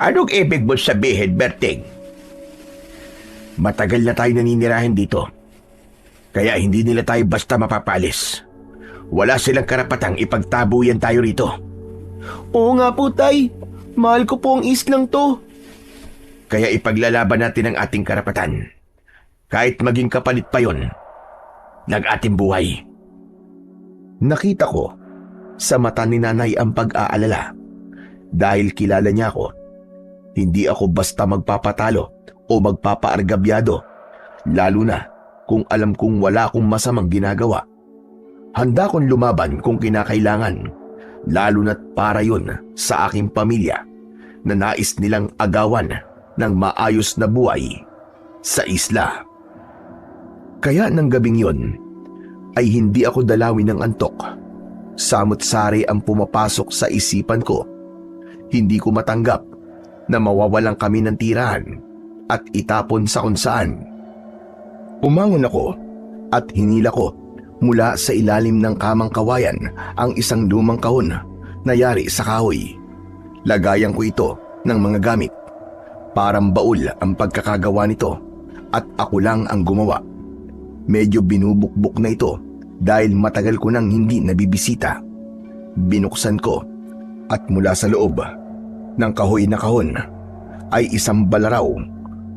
[SPEAKER 2] Anong ibig mo sabihin, Berting?
[SPEAKER 1] Matagal na tayo naninirahan dito. Kaya hindi nila tayo basta mapapalis. Wala silang karapatang ipagtabuyan tayo rito.
[SPEAKER 3] Oo nga po, Tay. Mahal ko po ang islang to.
[SPEAKER 1] Kaya ipaglalaban natin ang ating karapatan. Kahit maging kapalit pa yon ng ating buhay. Nakita ko sa mata ni nanay ang pag-aalala. Dahil kilala niya ako, hindi ako basta magpapatalo o magpapaargabyado, lalo na kung alam kong wala akong masamang ginagawa. Handa kong lumaban kung kinakailangan, lalo na't para yun sa aking pamilya na nais nilang agawan ng maayos na buhay sa isla. Kaya ng gabing yon ay hindi ako dalawin ng antok. Samot-sari ang pumapasok sa isipan ko. Hindi ko matanggap na mawawalan kami ng tirahan at itapon sa kung saan. Umangon ako at hinila ko mula sa ilalim ng kamang kawayan ang isang lumang kahon na yari sa kahoy. Lagayan ko ito ng mga gamit. Parang baul ang pagkakagawa nito at ako lang ang gumawa. Medyo binubukbok na ito dahil matagal ko nang hindi nabibisita. Binuksan ko at mula sa loob ng kahoy na kahon ay isang balaraw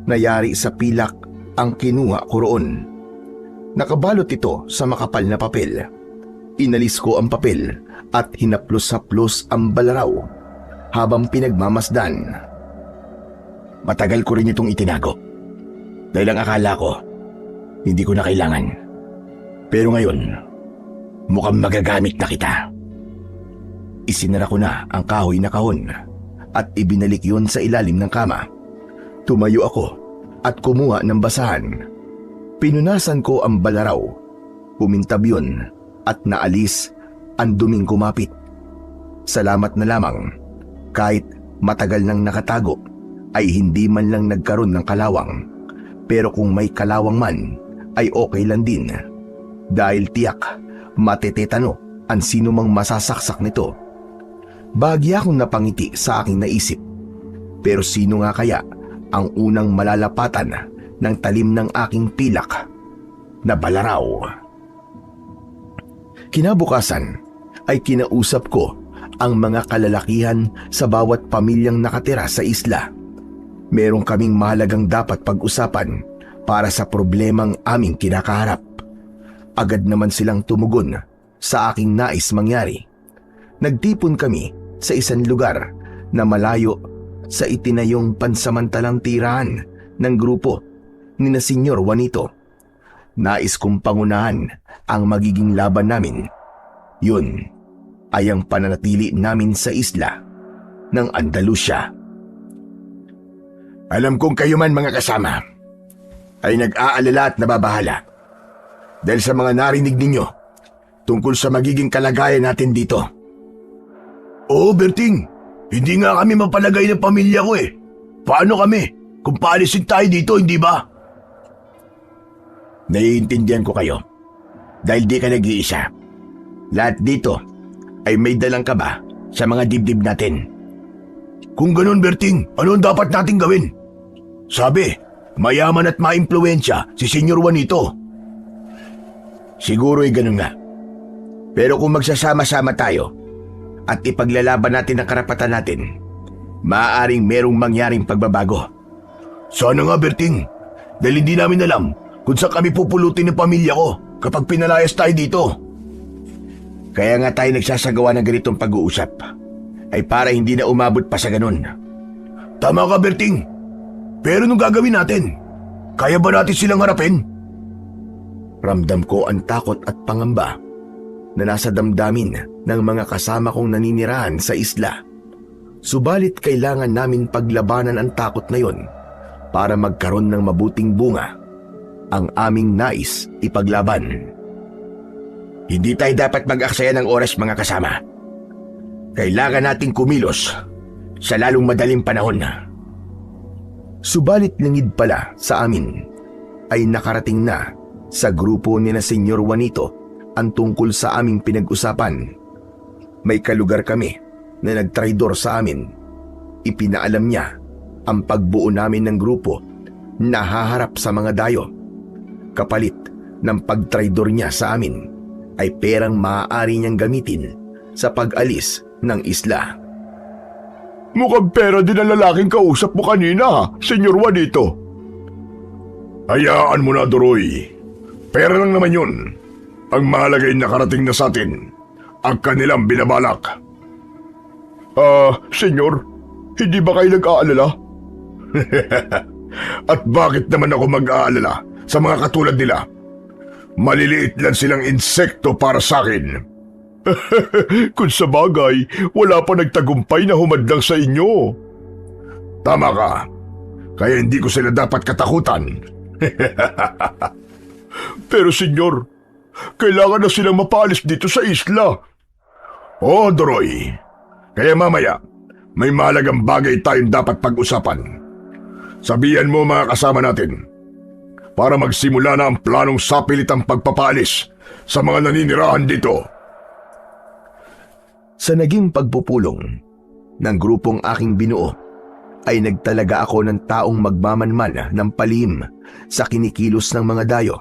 [SPEAKER 1] na yari sa pilak ang kinuha ko roon. Nakabalot ito sa makapal na papel. Inalis ko ang papel at hinaplos-haplos ang balaraw habang pinagmamasdan. Matagal ko rin itong itinago dahil ang akala ko hindi ko na kailangan. Pero ngayon, mukhang magagamit na kita. Isinara ko na ang kahoy na kahon at ibinalik yon sa ilalim ng kama. Tumayo ako at kumuha ng basahan. Pinunasan ko ang balaraw. Pumintab yun at naalis ang duming kumapit. Salamat na lamang, kahit matagal nang nakatago, ay hindi man lang nagkaroon ng kalawang. Pero kung may kalawang man, ay okay lang din. Dahil tiyak, matetetano ang sino mang masasaksak nito. Bahagya akong napangiti sa aking naisip. Pero sino nga kaya ang unang malalapatan ng talim ng aking pilak na balaraw? Kinabukasan ay kinausap ko ang mga kalalakihan sa bawat pamilyang nakatira sa isla. Meron kaming mahalagang dapat pag-usapan para sa problemang aming kinakaharap. Agad naman silang tumugon sa aking nais mangyari. Nagtipon kami sa isang lugar na malayo sa itinayong pansamantalang tirahan ng grupo ni na Senyor Juanito. Nais kong pangunahan ang magiging laban namin. Yun ay ang pananatili namin sa isla ng Andalusia. Alam kong kayo man mga kasama ay nag-aalala at nababahala dahil sa mga narinig ninyo tungkol sa magiging kalagayan natin dito. Oo, Berting. Hindi nga kami mapalagay ng pamilya ko eh. Paano kami kung paalisin tayo dito, hindi ba? Naiintindihan ko kayo dahil di ka nag-iisa. Lahat dito ay may dalang kaba sa mga dibdib natin. Kung ganun, Berting, ano ang dapat natin gawin? Sabi, mayaman at maimpluwensya si Senyor Juanito. Siguro ay ganun nga. Pero kung magsasama-sama tayo at ipaglalaban natin ang karapatan natin, maaaring merong mangyaring pagbabago. Sana nga, Berting, dahil hindi namin alam kung saan kami pupulutin ng pamilya ko kapag pinalayas tayo dito. Kaya nga tayo nagsasagawa ng ganitong pag-uusap, ay para hindi na umabot pa sa ganun. Tama ka, Berting. Pero nung gagawin natin, kaya ba natin silang harapin? Ramdam ko ang takot at pangamba na nasa damdamin ng mga kasama kong naninirahan sa isla. Subalit kailangan namin paglabanan ang takot na yon para magkaroon ng mabuting bunga ang aming nais ipaglaban. Hindi tayo dapat mag-aksaya ng oras mga kasama. Kailangan nating kumilos sa lalong madaling panahon. Subalit lingid pala sa amin ay nakarating na sa grupo ni na Senyor Juanito ang tungkol sa aming pinag-usapan. May kalugar kami na nagtraidor sa amin. Ipinaalam niya ang pagbuo namin ng grupo na haharap sa mga dayo. Kapalit ng pagtraidor niya sa amin ay perang maaari niyang gamitin sa pag-alis ng isla.
[SPEAKER 5] Mukhang pera din ang lalaking kausap mo kanina, Senyor Juanito. Hayaan mo na, Doroy. Pera lang naman yun. Ang mahalaga ay nakarating na sa atin ang kanilang binabalak. Senyor, hindi ba kayo nag-aalala? At bakit naman ako mag-aalala sa mga katulad nila? Maliliit lang silang insekto para sa akin. Kung sa bagay, wala pa nagtagumpay na humadlang sa inyo. Tama ka. Kaya hindi ko sila dapat katakutan. Pero senyor, kailangan na silang mapaalis dito sa isla. Oo, Doroy. Kaya mamaya, may mahalagang bagay tayong dapat pag-usapan. Sabihan mo mga kasama natin para magsimula na ang planong sapilitang pagpapaalis sa mga naninirahan dito.
[SPEAKER 1] Sa naging pagpupulong ng grupong aking binuo, ay nagtalaga ako ng taong magmamanman ng palihim sa kinikilos ng mga dayo.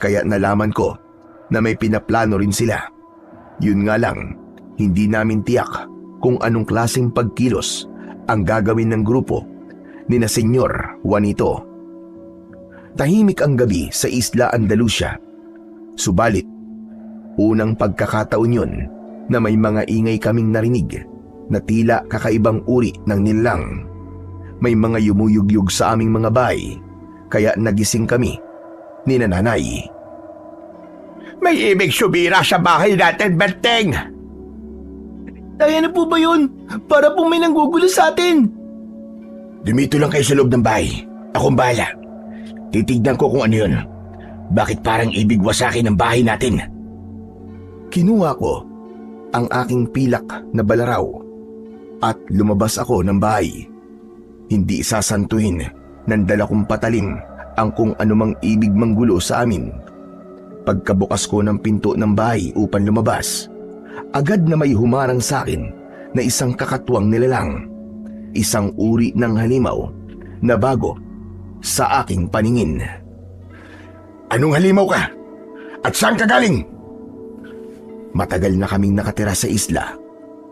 [SPEAKER 1] Kaya nalaman ko na may pinaplano rin sila. Yun nga lang, hindi namin tiyak kung anong klaseng pagkilos ang gagawin ng grupo ni na Senyor Juanito. Tahimik ang gabi sa Isla Andalusia. Subalit, unang pagkakataon yun na may mga ingay kaming narinig na tila kakaibang uri ng nilalang. May mga yumuyugyug sa aming mga bahay, kaya nagising kami ni nanay.
[SPEAKER 2] May ibig sumira sa bahay natin, Berteng!
[SPEAKER 3] Kaya na po ba yun? Para pong may nanggugulo sa atin.
[SPEAKER 2] Dumito lang kayo sa loob ng bahay. Akong bahala. Titignan ko kung ano yun. Bakit parang ibig wasakin ang bahay natin?
[SPEAKER 1] Kinuha ko ang aking pilak na balaraw at lumabas ako ng bahay. Hindi sasantuhin ng dala kong patalim ang kung anumang ibig manggulo sa amin. Pagkabukas ko ng pinto ng bahay upang lumabas, agad na may humarang sa akin na isang kakatwang nilalang. Isang uri ng halimaw na bago sa aking paningin.
[SPEAKER 5] Anong halimaw ka? At saan ka galing?
[SPEAKER 1] Matagal na kaming nakatira sa isla,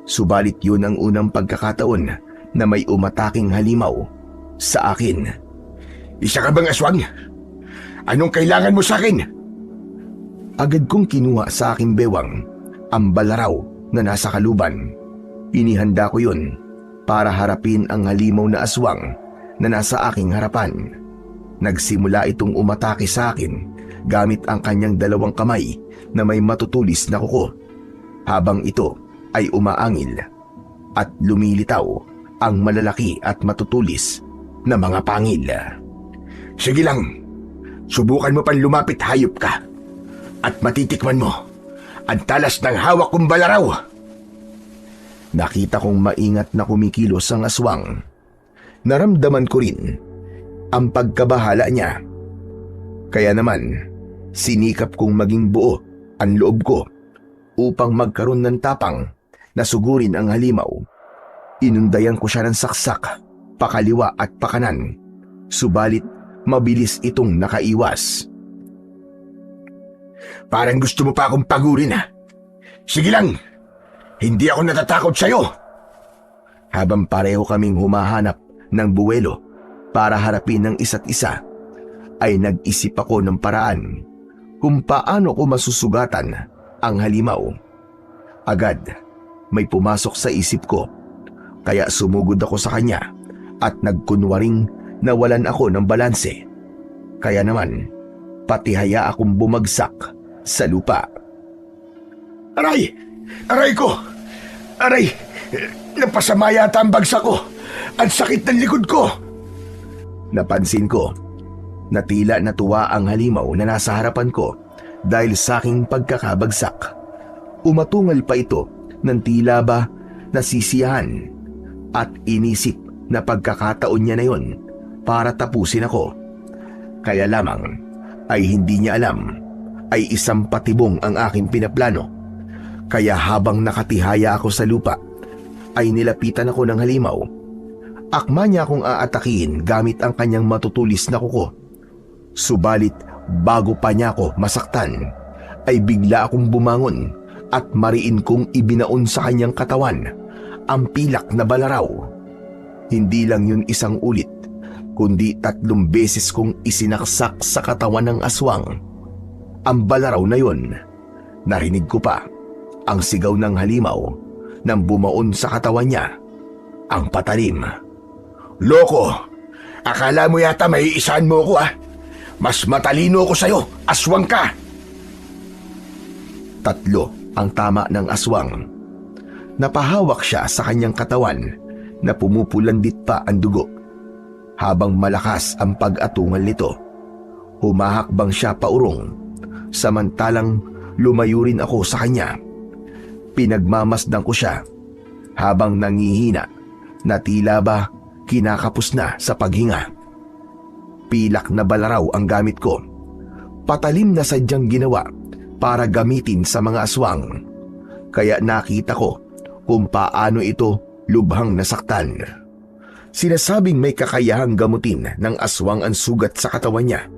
[SPEAKER 1] subalit yun ang unang pagkakataon na may umataking halimaw sa akin.
[SPEAKER 5] Isa ka bang aswang? Anong kailangan mo sa akin?
[SPEAKER 1] Agad kong kinuha sa aking bewang ang balaraw na nasa kaluban. Inihanda ko yun para harapin ang halimaw na aswang na nasa aking harapan. Nagsimula itong umatake sa akin gamit ang kanyang dalawang kamay na may matutulis na kuko, habang ito ay umaangil at lumilitaw ang malalaki at matutulis na mga pangil.
[SPEAKER 5] Sige lang, subukan mo pang lumapit, hayop ka, at matitikman mo ang talas ng hawak kong balaraw.
[SPEAKER 1] Nakita kong maingat na kumikilos ang aswang. Naramdaman ko rin ang pagkabahala niya. Kaya naman, sinikap kong maging buo ang loob ko upang magkaroon ng tapang na sugurin ang halimaw. Inundayan ko siya ng saksak, pakaliwa at pakanan. Subalit, mabilis itong nakaiwas.
[SPEAKER 5] Parang gusto mo pa akong pagurin, ha? Sige lang, hindi ako natatakot sa'yo.
[SPEAKER 1] Habang pareho kaming humahanap ng buwelo para harapin ng isa't isa, ay nag-isip ako ng paraan kung paano ko masusugatan ang halimaw. Agad, may pumasok sa isip ko, kaya sumugod ako sa kanya at nagkunwaring nawalan ako ng balanse. Kaya naman, patihaya akong bumagsak sa lupa.
[SPEAKER 5] Aray! Aray ko! Aray! Napasama yata ang bagsak ko! Ang sakit ng likod ko!
[SPEAKER 1] Napansin ko na tila natuwa ang halimaw na nasa harapan ko dahil sa aking pagkakabagsak. Umatungal pa ito ng tila ba nasisiyahan at inisip na pagkakataon niya na yon para tapusin ako. Kaya lamang ay hindi niya alam ay isang patibong ang aking pinaplano. Kaya habang nakatihaya ako sa lupa, ay nilapitan ako ng halimaw. Akma niya akong aatakihin gamit ang kanyang matutulis na kuko. Subalit bago pa niya ako masaktan, ay bigla akong bumangon at mariin kong ibinaon sa kanyang katawan ang pilak na balaraw. Hindi lang yun isang ulit, kundi 3 beses kong isinaksak sa katawan ng aswang. Ang balaraw na yun, narinig ko pa ang sigaw ng halimaw nang bumaon sa katawan niya ang patalim.
[SPEAKER 5] Loko! Akala mo yata may isahan mo ko, ha? Mas matalino ko sa'yo, aswang ka!
[SPEAKER 1] 3 ang tama ng aswang. Napahawak siya sa kanyang katawan na pumupulandit pa ang dugo. Habang malakas ang pag-atungal nito, humahakbang siya paurong, samantalang lumayo rin ako sa kanya. Pinagmamasdan ko siya habang nangihina na tila ba kinakapos na sa paghinga. Pilak na balaraw ang gamit ko, patalim na sadyang ginawa para gamitin sa mga aswang, kaya nakita ko kung paano ito lubhang nasaktan. Sinasabing may kakayahang gamutin ng aswang ang sugat sa katawan niya,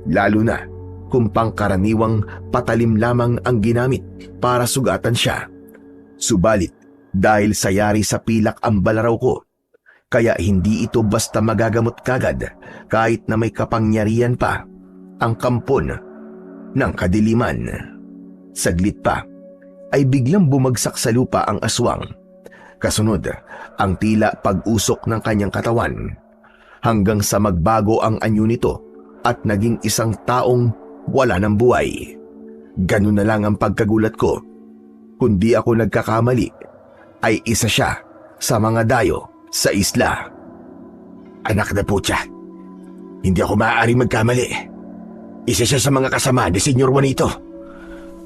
[SPEAKER 1] lalo na kung pangkaraniwang patalim lamang ang ginamit para sugatan siya. Subalit dahil sayari sa pilak ang balaraw ko, kaya hindi ito basta magagamot kagad kahit na may kapangyarihan pa ang kampon ng kadiliman. Saglit pa ay biglang bumagsak sa lupa ang aswang. Kasunod ang tila pag-usok ng kanyang katawan hanggang sa magbago ang anyo nito at naging isang taong wala ng buhay. Ganun na lang ang pagkagulat ko. Kundi ako nagkakamali, ay isa siya sa mga dayo sa isla. Anak na putya, hindi ako maaaring magkamali. Isa siya sa mga kasama ni Senyor Juanito.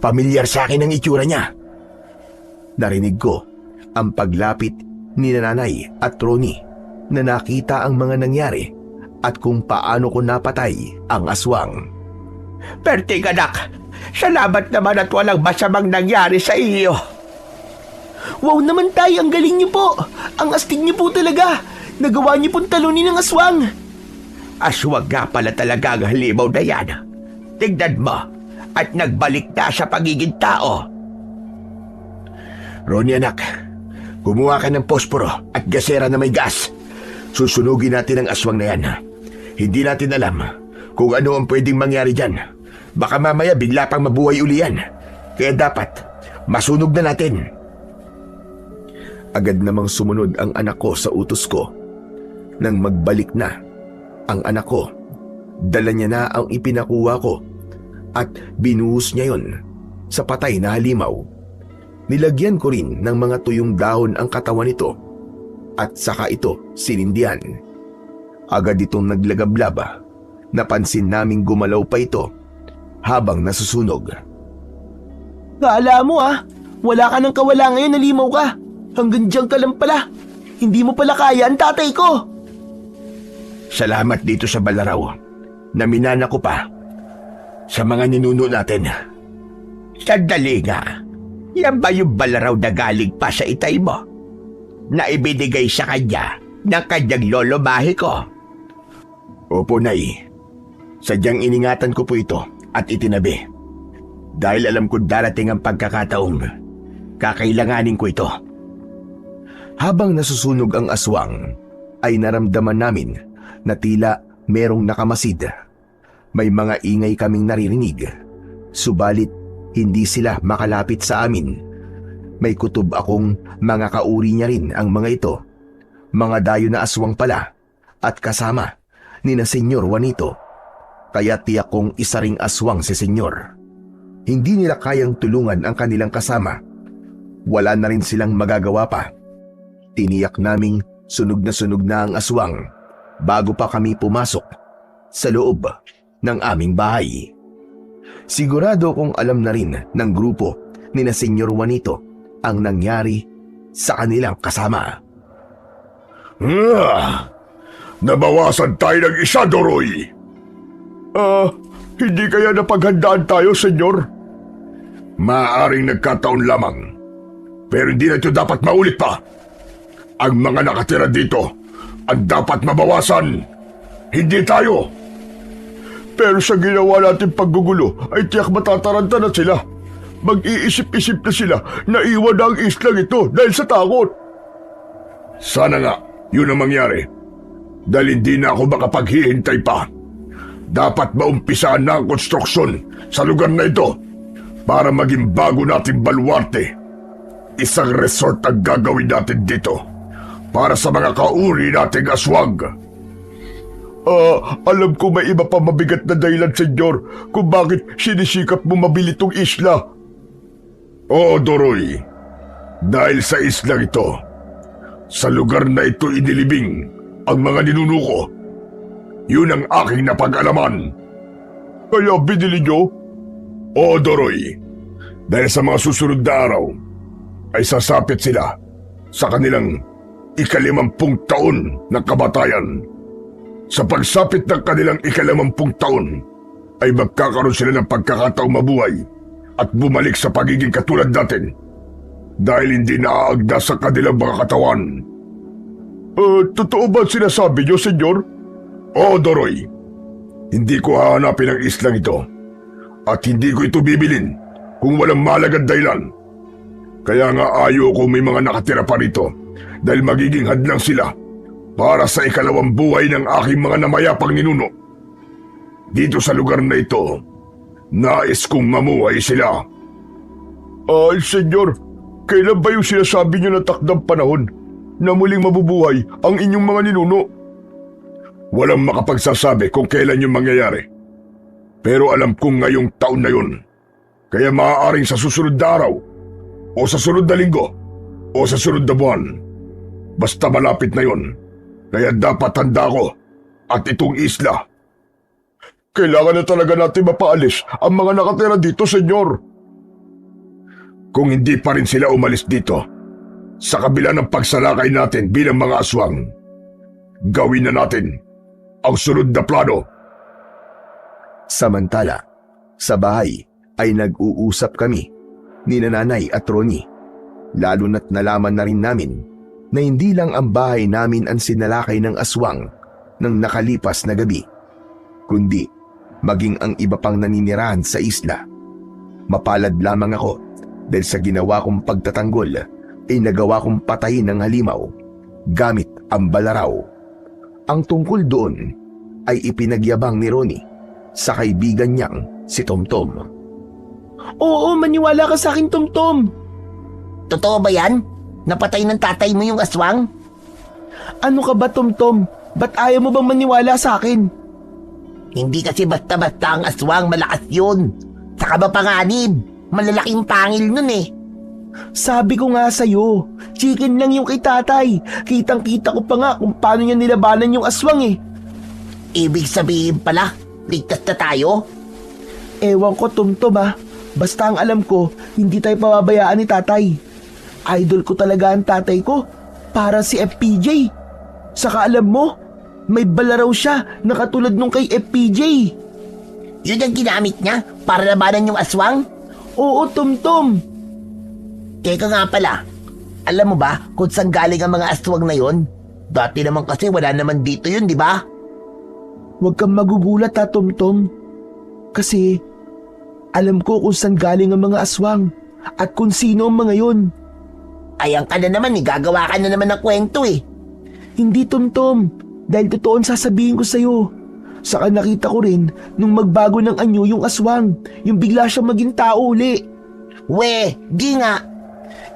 [SPEAKER 1] Pamilyar sa akin ang itsura niya. Narinig ko ang paglapit ni Nanay at Ronnie na nakita ang mga nangyari at kung paano ko napatay ang aswang.
[SPEAKER 2] Perting anak, salamat naman at walang masamang nangyari sa iyo.
[SPEAKER 3] Wow naman tay, ang galing niyo po. Ang astig niyo po talaga. Nagawa niyo pong talunin ng aswang.
[SPEAKER 2] Aswang nga pala talaga ang halimaw na yan. Tignan mo, at nagbalik na sa pagiging tao.
[SPEAKER 5] Ronnie anak, kumuha ka ng posporo at gasera na may gas. Susunugin natin ang aswang na yan. Hindi natin alam kung ano ang pwedeng mangyari dyan. Baka mamaya bigla pang mabuhay uli yan. Kaya dapat masunog na natin.
[SPEAKER 1] Agad namang sumunod ang anak ko sa utos ko. Nang magbalik na ang anak ko, dala niya na ang ipinakuha ko at binuhos niya yon sa patay na halimaw. Nilagyan ko rin ng mga tuyong dahon ang katawan nito at saka ito sinindihan. Agad itong naglagablab. Napansin naming gumalaw pa ito habang nasusunog.
[SPEAKER 3] Kala mo wala ka ng kawala ngayon, nalimaw ka. Hanggang diyan ka lang pala. Hindi mo pala kaya ang tatay ko.
[SPEAKER 5] Salamat dito sa balaraw. Naminana ko pa sa mga ninuno natin.
[SPEAKER 2] Sandali nga, yan ba yung balaraw na galing pa sa itay mo? Na ibinigay sa kanya ng kanyang lolo Mahiko?
[SPEAKER 5] Opo, Nay. Sadyang iningatan ko po ito at itinabi. Dahil alam ko darating ang pagkakataong kakailanganin ko ito.
[SPEAKER 1] Habang nasusunog ang aswang, ay naramdaman namin na tila merong nakamasid. May mga ingay kaming naririnig, subalit hindi sila makalapit sa amin. May kutob akong mga kauri niya rin ang mga ito. Mga dayo na aswang pala at kasama ni na Senyor Juanito. Kaya tiyak kong isa ring aswang si Senyor. Hindi nila kayang tulungan ang kanilang kasama. Wala na rin silang magagawa pa. Tiniyak naming sunog na ang aswang bago pa kami pumasok sa loob ng aming bahay. Sigurado kong alam na rin ng grupo ni na Senyor Juanito ang nangyari sa kanilang kasama.
[SPEAKER 5] Nabawasan tayo ng isa, Doroy. Hindi kaya napaghandaan tayo, Senyor? Maaaring nagkataon lamang. Pero hindi na ito dapat maulit pa. Ang mga nakatira dito ang dapat mabawasan. Hindi tayo. Pero sa ginawa natin paggugulo ay tiyak matataranta na sila. Mag-iisip-isip na sila na iwan na ang islang ito dahil sa takot. Sana nga yun ang mangyari. Dahil hindi na ako makapaghihintay pa. Dapat maumpisaan na ang konstruksyon sa lugar na ito para maging bago nating baluarte. Isang resort ang gagawin natin dito para sa mga kauri nating aswang. Alam ko may iba pa mabigat na dahilan, Senyor, kung bakit sinisikap mo mabili itong isla. Oo, Doroy. Dahil sa islang ito, sa lugar na ito inilibing ang mga ninuno ko. Yun ang aking napag-alaman. Kaya binili nyo? Oo, Doroy. Dahil sa mga susunod na araw, ay sasapit sila sa kanilang 50 taon ng kamatayan. Sa pagsapit ng kanilang 50 taon, ay magkakaroon sila ng pagkakataong mabuhay at bumalik sa pagiging katulad natin dahil hindi naaagda sa kanilang mga katawan. Totoo ba sinasabi niyo, senyor? Oo, Doroy. Hindi ko hahanapin ang islang ito at hindi ko ito bibilin kung walang malagad dahilan. Kaya nga ayaw ko may mga nakatira pa rito dahil magiging hadlang sila para sa 2 buhay ng aking mga namayapang ninuno. Dito sa lugar na ito, nais kong mamuhay sila. Ay, senyor, kailan ba yung sinasabi niyo na takdang panahon na muling mabubuhay ang inyong mga ninuno? Walang makapagsasabi kung kailan yung mangyayari. Pero alam kong ngayong taon na yun. Kaya maaaring sa susunod na araw, o sa sunod na linggo, o sa sunod na buwan. Basta malapit na yun. Kaya dapat handa ko at itong isla. Kailangan na talaga natin mapaalis ang mga nakatira dito, senyor. Kung hindi pa rin sila umalis dito, sa kabila ng pagsalakay natin bilang mga aswang, gawin na natin ang sunod na plano.
[SPEAKER 1] Samantala, sa bahay ay nag-uusap kami ni Nanay at Ronnie. Lalo na't nalaman na rin namin na hindi lang ang bahay namin ang sinalakay ng aswang ng nakalipas na gabi, kundi maging ang iba pang naninirahan sa isla. Mapalad lamang ako dahil sa ginawa kong pagtatanggol ay nagawa kong patayin ng halimaw gamit ang balaraw. Ang tungkol doon ay ipinagyabang ni Ronnie sa kaibigan niyang si Tomtom.
[SPEAKER 3] Oo, maniwala ka sa akin, Tomtom.
[SPEAKER 4] Totoo ba yan? Napatay ng tatay mo yung aswang?
[SPEAKER 3] Ano ka ba, Tomtom? Ba't ayaw mo bang maniwala sa akin?
[SPEAKER 4] Hindi kasi basta-basta ang aswang, malakas yun. Saka ba panganib? Malalaking pangil nun eh.
[SPEAKER 3] Sabi ko nga sa'yo, chicken lang yung kay tatay. Kitang-kita ko pa nga kung paano niya nilabanan yung aswang eh.
[SPEAKER 4] Ibig sabihin pala, ligtas na tayo?
[SPEAKER 3] Ewan ko, Tomtom ah. Basta ang alam ko, hindi tayo pababayaan ni tatay. Idol ko talaga ang tatay ko, para si FPJ. Saka alam mo, may balaraw siya na katulad nung kay FPJ.
[SPEAKER 4] Yun ang ginamit niya para labanan yung aswang?
[SPEAKER 3] Oo, Tomtom.
[SPEAKER 4] Teka nga pala, alam mo ba kung saan galing ang mga aswang na yun? Dati naman kasi wala naman dito yun, di ba?
[SPEAKER 3] Huwag kang magugulat ha, Tomtom. Kasi alam ko kung saan galing ang mga aswang at kung sino ang mga yun.
[SPEAKER 4] Ayan ka na naman eh, gagawa ka na naman ng kwento eh.
[SPEAKER 3] Hindi, Tomtom. Dahil totoo ang sasabihin ko sa'yo. Saka nakita ko rin nung magbago ng anyo yung aswang. Yung bigla siyang maging tao uli.
[SPEAKER 4] We, di nga.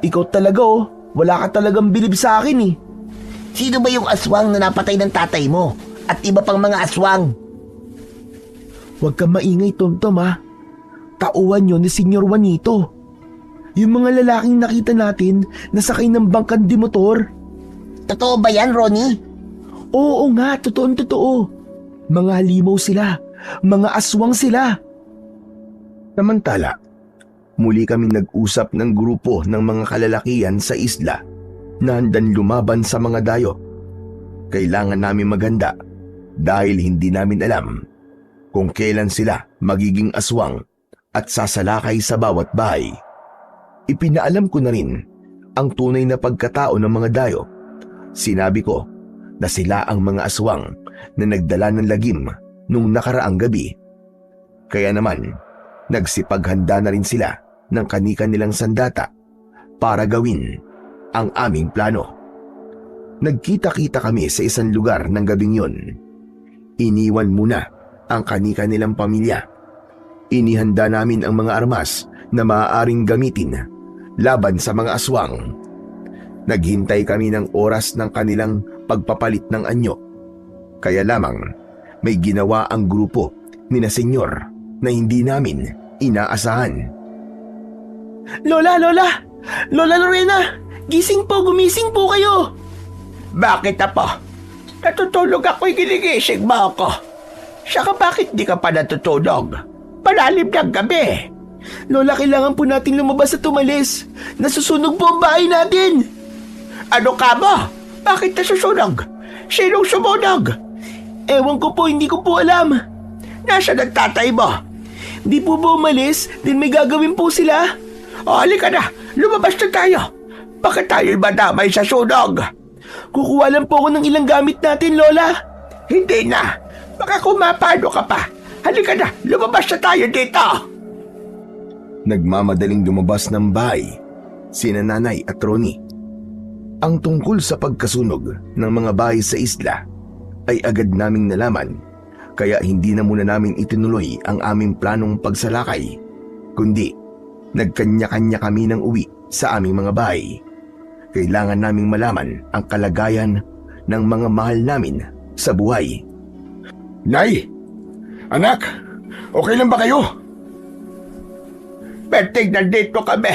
[SPEAKER 3] Ikaw talaga oh. Wala ka talagang bilib sa akin eh.
[SPEAKER 4] Sino ba yung aswang na napatay ng tatay mo? At iba pang mga aswang?
[SPEAKER 3] Huwag kang maingay, Tomtom ha. Tauhan yun ni Senyor Juanito. Yung mga lalaking nakita natin na sakay ng bangkang di motor.
[SPEAKER 4] Totoo ba yan, Ronnie?
[SPEAKER 3] Oo nga, totoo. Mga halimaw sila. Mga aswang sila.
[SPEAKER 1] Samantala, muli kami nag-usap ng grupo ng mga kalalakihan sa isla na handang lumaban sa mga dayo. Kailangan namin maghanda dahil hindi namin alam kung kailan sila magiging aswang at sasalakay sa bawat bahay. Ipinaalam ko na rin ang tunay na pagkatao ng mga dayo. Sinabi ko na sila ang mga aswang na nagdala ng lagim nung nakaraang gabi. Kaya naman, nagsipaghanda na rin sila ng kani-kanilang sandata para gawin ang aming plano. Nagkita-kita kami sa isang lugar ng gabing yon. Iniwan muna ang kani-kanilang pamilya. Inihanda namin ang mga armas na maaaring gamitin laban sa mga aswang. Naghintay kami ng oras ng kanilang pagpapalit ng anyo. Kaya lamang may ginawa ang grupo ni na senyor na hindi namin inaasahan.
[SPEAKER 3] Lola, Lola! Lola Lorena! Gising po, gumising po kayo!
[SPEAKER 2] Bakit apo? Natutulog ako'y ginigising mo ako. Saka bakit di ka pa natutulog? Palalim ng gabi.
[SPEAKER 3] Lola, kailangan po nating lumabas at umalis. Nasusunog po ang bahay natin!
[SPEAKER 2] Ano ka mo? Bakit nasusunog? Sinong sumunog?
[SPEAKER 3] Ewan ko po, hindi ko po alam.
[SPEAKER 2] Nasaan ang tatay mo?
[SPEAKER 3] Di po ba umalis? Din may gagawin po sila?
[SPEAKER 2] O, halika na. Lumabas na tayo. Bakit tayo'y madamay sa sunog?
[SPEAKER 3] Kukuha lang po ako ng ilang gamit natin, Lola.
[SPEAKER 2] Hindi na. Baka kumapano ka pa. Halika na. Lumabas na tayo dito.
[SPEAKER 1] Nagmamadaling lumabas ng bahay sina Nanay at Ronnie. Ang tungkol sa pagkasunog ng mga bahay sa isla ay agad naming nalaman, kaya hindi na muna namin itinuloy ang aming planong pagsalakay, kundi nagkanya-kanya kami ng uwi sa aming mga bahay. Kailangan naming malaman ang kalagayan ng mga mahal namin sa buhay.
[SPEAKER 5] Nay! Anak! Okay lang ba kayo?
[SPEAKER 2] Berting, nandito kami.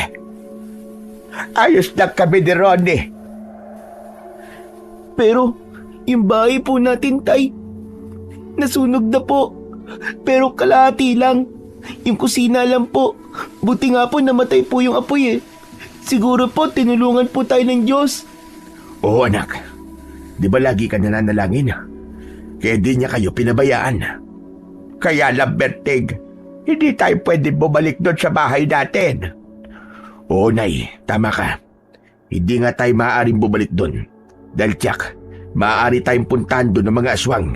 [SPEAKER 2] Ayos na kami ni Ronnie.
[SPEAKER 3] Pero, yung bahay po natin, Tay, nasunog na po. Pero kalahati lang. Yung kusina lang po. Buti nga po namatay po yung apoy eh. Siguro po tinulungan po tayo ng Diyos.
[SPEAKER 2] Oo anak, di ba lagi ka nananalangin? Kaya di niya kayo pinabayaan. Kaya lang Berting, hindi tayo pwede bumalik doon sa bahay natin. Oo Nay, tama ka. Hindi nga tayo maaaring bumalik doon. Dahil tiyak, maaari tayong puntahan doon ng mga aswang.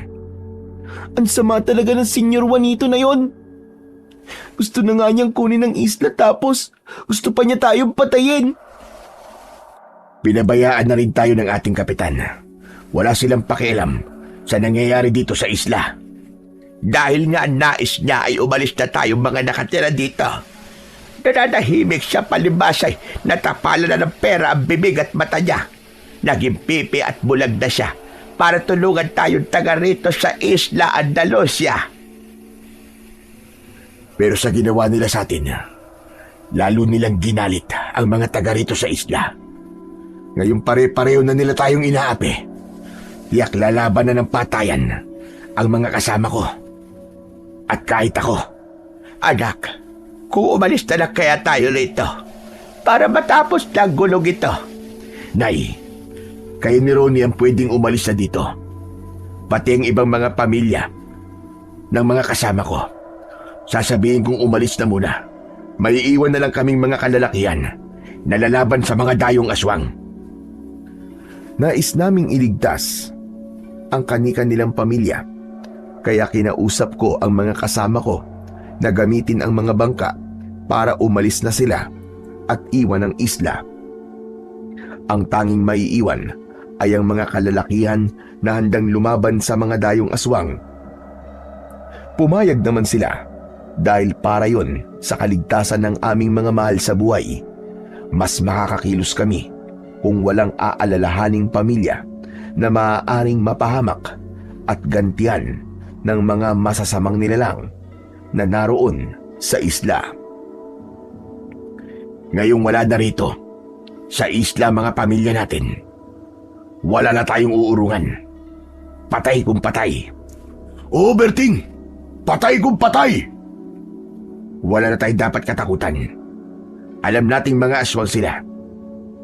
[SPEAKER 3] Ang sama talaga ng Senyor Juanito na yon. Gusto na nga niyang kunin ang isla tapos gusto pa niya tayong patayin.
[SPEAKER 2] Pinabayaan na rin tayo ng ating kapitan. Wala silang pakialam sa nangyayari dito sa isla. Dahil nga nais niya ay umalis na tayong mga nakatira dito. Nananahimik siya palibas ay natapalan na ng pera ang bibig at mata niya. Naging pipi at bulag na siya para tulungan tayong taga rito sa Isla Andalusia. Pero sa ginawa nila sa atin, lalo nilang ginalit ang mga taga rito sa isla. Ngayon pare-pareho na nila tayong inaapi. Tiyak lalaban na ng patayan ang mga kasama ko. At kahit ako, anak, kung umalis na lang kaya tayo rito para matapos na ang gulong ito. Nay, kayo ni Ronnie ang pwedeng umalis na dito. Pati ang ibang mga pamilya ng mga kasama ko. Sasabihin kong umalis na muna. May iwan na lang kaming mga kalalakihan na lalaban sa mga dayong aswang.
[SPEAKER 1] Nais naming iligtas ang kani-kanilang pamilya, kaya kinausap ko ang mga kasama ko na gamitin ang mga bangka para umalis na sila at iwan ang isla. Ang tanging maiiwan ay ang mga kalalakihan na handang lumaban sa mga dayong aswang. Pumayag naman sila dahil para yon sa kaligtasan ng aming mga mahal sa buhay. Mas makakakilos kami kung walang aalalahaning pamilya na maaaring mapahamak at gantian ng mga masasamang nilalang na naroon sa isla.
[SPEAKER 2] Ngayong wala na rito, sa isla mga pamilya natin, wala na tayong uurungan. Patay kung patay.
[SPEAKER 5] Oo, Berting! Patay kung patay!
[SPEAKER 2] Wala na tayong dapat katakutan. Alam nating mga aswang sila.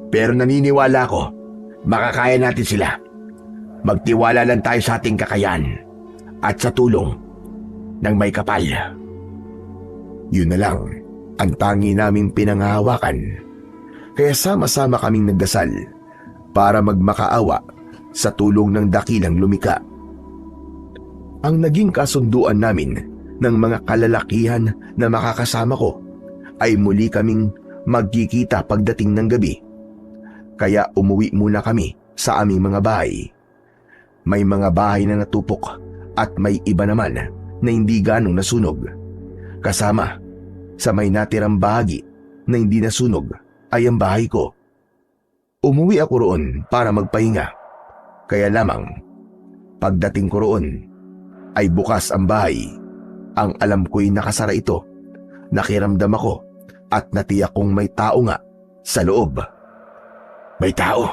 [SPEAKER 2] Pero naniniwala ako, makakaya natin sila. Magtiwala lang tayo sa ating kakayahan at sa tulong ng may kapal.
[SPEAKER 1] Yun na lang ang tangi naming pinanghahawakan. Kaya sama-sama kaming nagdasal para magmakaawa sa tulong ng dakilang lumika. Ang naging kasunduan namin ng mga kalalakihan na makakasama ko ay muli kaming magkikita pagdating ng gabi. Kaya umuwi muna kami sa aming mga bahay. May mga bahay na natupok at may iba naman na hindi ganong nasunog. Kasama sa may natirang bahagi na hindi nasunog ay ang bahay ko. Umuwi ako roon para magpahinga. Kaya lamang, pagdating ko roon ay bukas ang bahay. Ang alam ko'y nakasara ito. Nakiramdam ako at natiyak kong may tao nga sa loob.
[SPEAKER 2] May tao?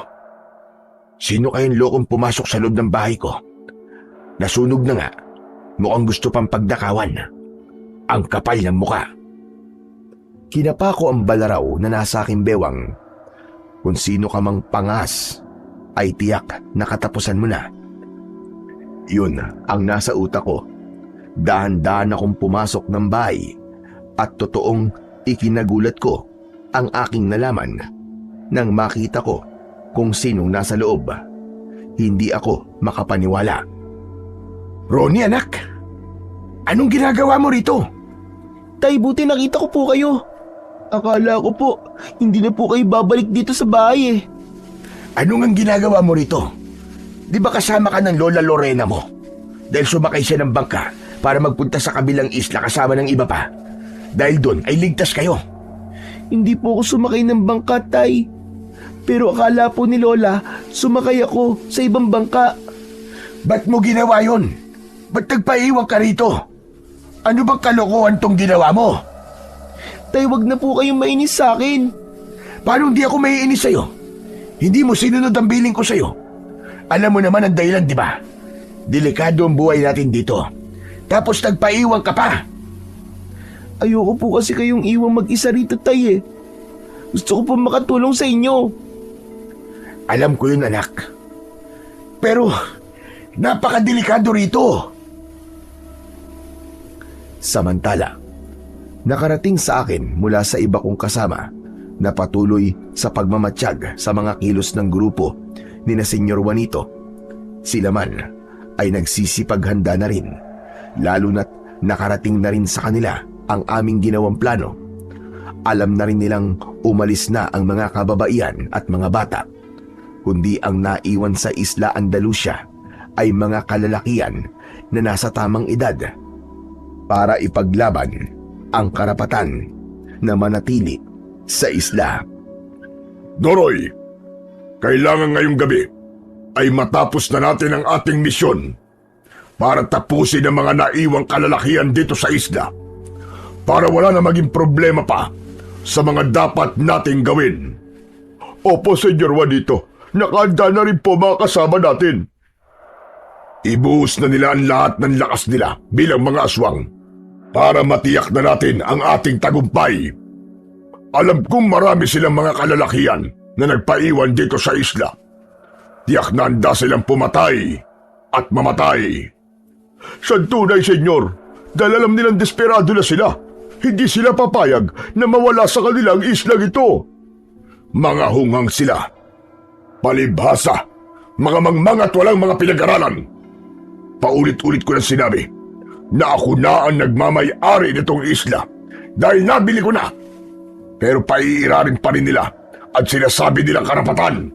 [SPEAKER 2] Sino kayang lokong pumasok sa loob ng bahay ko? Nasunog na nga. Mukhang gusto pang pagdakawan. Ang kapal ng muka.
[SPEAKER 1] Kinapa ko ang balaraw na nasa aking bewang. Kung sino ka mang pangas, ay tiyak na katapusan mo na. Yun ang nasa utak ko. Dahan-dahan akong pumasok ng bahay at totoong ikinagulat ko ang aking nalaman nang makita ko kung sinong nasa loob. Hindi ako makapaniwala.
[SPEAKER 2] Ronnie, anak! Anong ginagawa mo rito?
[SPEAKER 3] Tay, buti nakita ko po kayo. Akala ko po, hindi na po kayo babalik dito sa bahay eh.
[SPEAKER 2] Anong ang ginagawa mo rito? Di ba kasama ka ng Lola Lorena mo? Dahil sumakay siya ng bangka para magpunta sa kabilang isla kasama ng iba pa. Dahil doon ay ligtas kayo.
[SPEAKER 3] Hindi po ako sumakay ng bangka, Tay. Pero akala po ni Lola, sumakay ako sa ibang bangka.
[SPEAKER 2] Ba't mo ginawa yun? Ba't nagpaiwan ka rito? Ano bang kalokohan tong ginawa mo?
[SPEAKER 3] Tay, wag na po kayong mainis sa akin.
[SPEAKER 2] Paano hindi ako maiinis sa'yo? Hindi mo sinunod ang billing ko sa'yo. Alam mo naman ang dahilan, di ba? Delikado ang buhay natin dito. Tapos nagpaiwan ka pa.
[SPEAKER 3] Ayoko po kasi kayong iwang mag-isa rito, Tay eh. Gusto ko po makatulong sa inyo.
[SPEAKER 2] Alam ko yun, anak. Pero napakadelikado rito.
[SPEAKER 1] Samantala, nakarating sa akin mula sa iba kong kasama na patuloy sa pagmamatsyag sa mga kilos ng grupo ni na Senyor Juanito. Sila man ay nagsisipaghanda na rin, lalo na't nakarating na rin sa kanila ang aming ginawang plano. Alam na rin nilang umalis na ang mga kababaihan at mga bata, kundi ang naiwan sa Isla Andalusia ay mga kalalakian na nasa tamang edad para ipaglaban ang karapatan na manatili sa isla.
[SPEAKER 5] Doroy, kailangan ngayong gabi ay matapos na natin ang ating misyon para tapusin ang mga naiwang kalalakian dito sa isla para wala na maging problema pa sa mga dapat nating gawin. Opo, Senyor Juanito, nakahanda na rin po mga kasama natin. Ibuhos na nila ang lahat ng lakas nila bilang mga aswang para matiyak na natin ang ating tagumpay. Alam kong marami silang mga kalalakian na nagpaiwan dito sa isla. Tiyak na handa silang pumatay at mamatay. Sa tunay, Senyor, dahil alam nilang desperado na sila, hindi sila papayag na mawala sa kanilang islang ito. Mga hungang sila. Palibhasa, mga mangmangat walang mga pinag-aralan. Paulit-ulit ko na sinabi na ako na ang nagmamay-ari nitong isla dahil nabili ko na. Pero paiirarin pa rin nila at sinasabi nilang karapatan.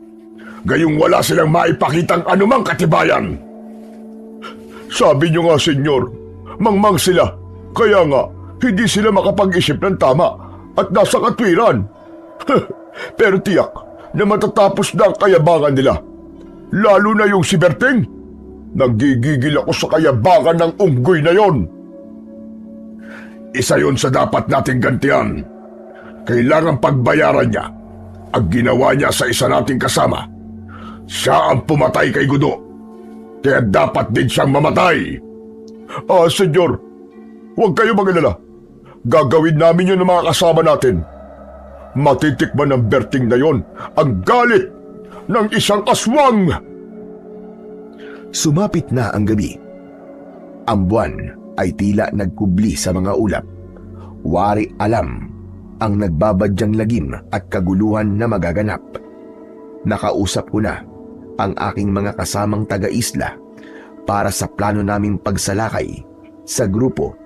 [SPEAKER 5] Gayong wala silang maipakitang anumang katibayan. Sabi niyo nga, Senyor, mangmang sila. Kaya nga, hindi sila makapag-isip ng tama at nasa katwiran. Pero tiyak na matatapos na ang kayabangan nila. Lalo na yung si Berting. Nagigigil ako sa kayabangan ng unggoy na yon. Isa yon sa dapat nating gantian. Kailangan pagbayaran niya ang ginawa niya sa isa nating kasama. Siya ang pumatay kay Gudo. Kaya dapat din siyang mamatay. Senyor, huwag kayo mag-alala. Gagawin namin yun ng mga kasama natin. Matitikman ng Berting na yon ang galit ng isang aswang.
[SPEAKER 1] Sumapit na ang gabi. Ang buwan ay tila nagkubli sa mga ulap. Wari alam ang nagbabadyang lagim at kaguluhan na magaganap. Nakausap ko na ang aking mga kasamang taga-isla para sa plano naming pagsalakay sa grupo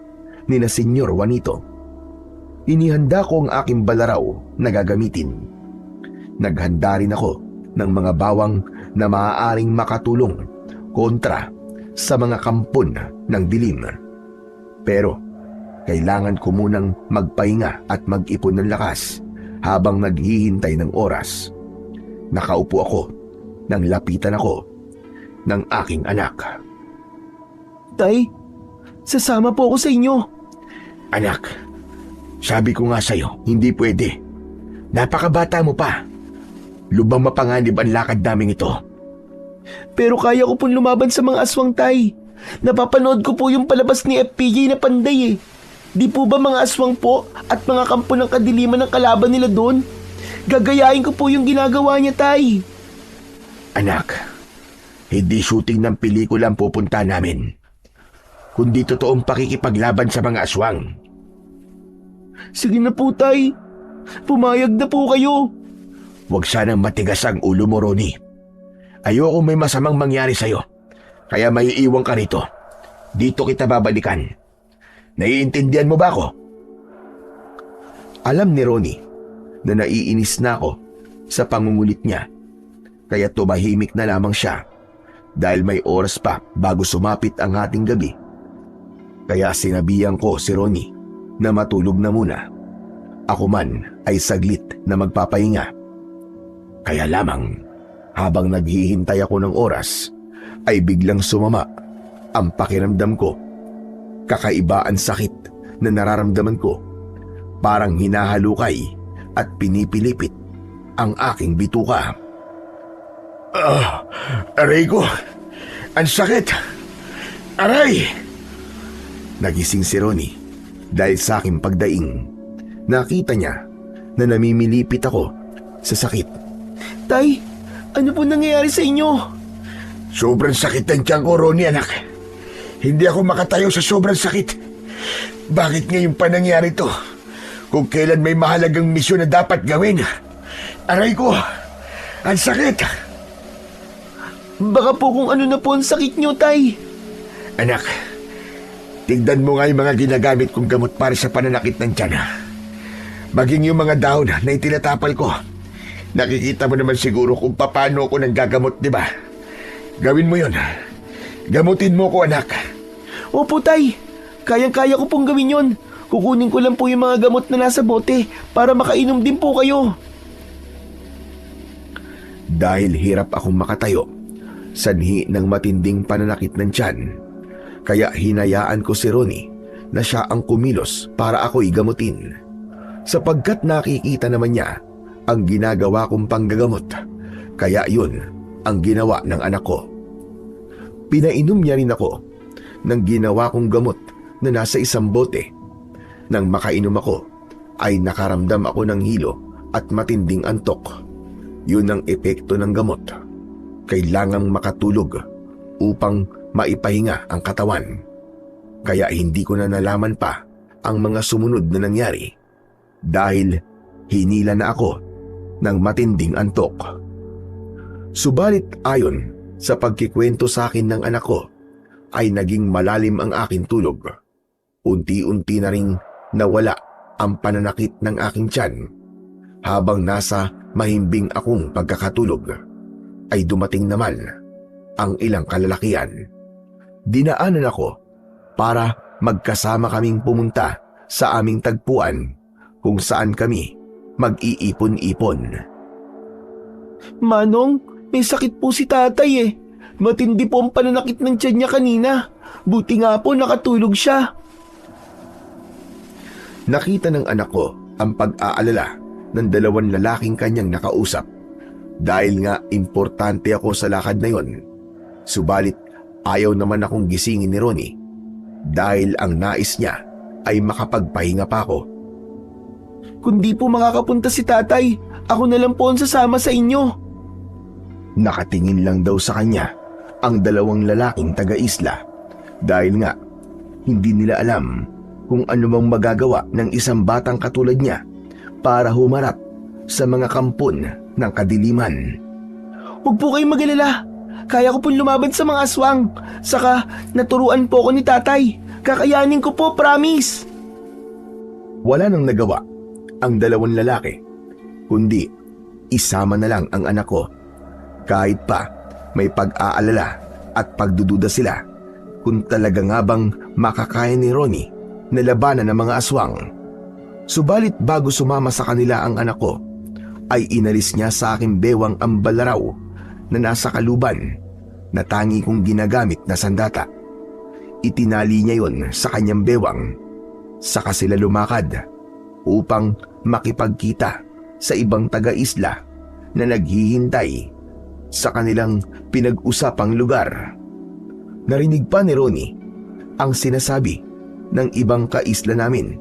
[SPEAKER 1] ni na Senyor Juanito. Inihanda ko ang aking balaraw na gagamitin. Naghanda rin ako ng mga bawang na maaaring makatulong kontra sa mga kampon ng dilim. Pero kailangan ko munang magpahinga at mag-ipon ng lakas habang naghihintay ng oras. Nakaupo ako nang lapitan ako ng aking anak.
[SPEAKER 3] Tay, sasama po ako sa inyo.
[SPEAKER 2] Anak,
[SPEAKER 1] Sabi ko nga sa'yo, hindi pwede. Napakabata mo pa. Lubang mapanganib ang lakad namin ito.
[SPEAKER 3] Pero kaya ko pong lumaban sa mga aswang, Tay. Napapanood ko po yung palabas ni FPJ na panday eh. Di po ba mga aswang po at mga kampo ng kadiliman ng kalaban nila doon? Gagayahin ko po yung ginagawa niya, Tay.
[SPEAKER 1] Anak, hindi shooting ng pelikula ang pupunta namin, kundi totoong pakikipaglaban sa mga aswang.
[SPEAKER 3] Sige na po, Tay. Pumayag na po kayo.
[SPEAKER 1] Huwag sanang matigas ang ulo mo, Ronnie. Ayoko may masamang mangyari sa'yo, kaya maiiwan ka rito. Dito kita babalikan. Naiintindihan mo ba ako? Alam ni Ronnie na naiinis na ako sa pangungulit niya, kaya tumahimik na lamang siya dahil may oras pa bago sumapit ang ating gabi. Kaya sinabihan ko si Ronnie na matulog na muna. Ako man ay saglit na magpapahinga. Kaya lamang habang naghihintay ako ng oras ay biglang sumama ang pakiramdam ko. Kakaiba ang sakit na nararamdaman ko. Parang hinahalukay at pinipilipit ang aking bituka. Aray ko! Ang sakit! Aray! Nagising si Ronnie dahil sa aking pagdaing. Nakita niya na namimilipit ako sa sakit.
[SPEAKER 3] Tay, ano po nangyayari sa inyo?
[SPEAKER 1] Sobrang sakit ang tiyan ko, Ronnie, anak. Hindi ako makatayo sa sobrang sakit. Bakit ngayon pa nangyari to? Kung kailan may mahalagang misyon na dapat gawin. Aray ko! Ang sakit!
[SPEAKER 3] Baka po kung ano na po ang sakit nyo, Tay.
[SPEAKER 1] Anak, tignan mo nga yung mga ginagamit kong gamot para sa pananakit ng tiyan. Maging yung mga dahon na itinatapal ko. Nakikita mo naman siguro kung paano ako nanggagamot, di ba? Gawin mo yun. Gamutin mo ko, anak.
[SPEAKER 3] Opo, Tay. Kayang-kaya ko pong gawin yon. Kukunin ko lang po yung mga gamot na nasa bote para makainom din po kayo.
[SPEAKER 1] Dahil hirap akong makatayo, sanhi ng matinding pananakit ng tiyan, kaya hinayaan ko si Ronnie na siya ang kumilos para ako'y gamutin. Sapagkat nakikita naman niya ang ginagawa kong panggagamot, kaya yun ang ginawa ng anak ko. Pinainom niya rin ako ng ginawa kong gamot na nasa isang bote. Nang makainom ako, ay nakaramdam ako ng hilo at matinding antok. Yun ang epekto ng gamot. Kailangang makatulog upang maipahinga ang katawan. Kaya hindi ko na nalaman pa ang mga sumunod na nangyari dahil hinila na ako ng matinding antok. Subalit ayon sa pagkikwento sa akin ng anak ko, ay naging malalim ang aking tulog. Unti-unti na ring nawala ang pananakit ng aking tiyan. Habang nasa mahimbing akong pagkakatulog, ay dumating naman ang ilang kalalakian. Dinaanan ako para magkasama kaming pumunta sa aming tagpuan kung saan kami mag-iipon-ipon.
[SPEAKER 3] Manong, may sakit po si tatay eh. Matindi po ang pananakit ng tiyan niya kanina. Buti nga po nakatulog siya.
[SPEAKER 1] Nakita ng anak ko ang pag-aalala ng dalawang lalaking kanyang nakausap. Dahil nga importante ako sa lakad na yon. Subalit ayaw naman akong gisingin ni Ronnie dahil ang nais niya ay makapagpahinga pa ako.
[SPEAKER 3] Kung di po makakapunta si tatay, ako na lang po ang sasama sa inyo.
[SPEAKER 1] Nakatingin lang daw sa kanya ang dalawang lalaking taga-isla dahil nga hindi nila alam kung ano mang magagawa ng isang batang katulad niya para humarap sa mga kampon ng kadiliman.
[SPEAKER 3] Huwag po kayong mag-alala. Kaya ko pong lumaban sa mga aswang. Saka naturuan po ako ni tatay. Kakayanin ko po, promise.
[SPEAKER 1] Wala nang nagawa ang dalawang lalaki, kundi isama na lang ang anak ko. Kahit pa may pag-aalala at pagdududa sila kung talaga nga bang makakaya ni Ronnie na labanan ng mga aswang. Subalit bago sumama sa kanila ang anak ko, ay inalis niya sa aking bewang ang balaraw na nasa kaluban na tangi kong ginagamit na sandata. Itinali niya yon sa kanyang bewang, saka sila lumakad upang makipagkita sa ibang taga-isla na naghihintay sa kanilang pinag-usapang lugar. Narinig pa ni Ronnie ang sinasabi ng ibang kaisla namin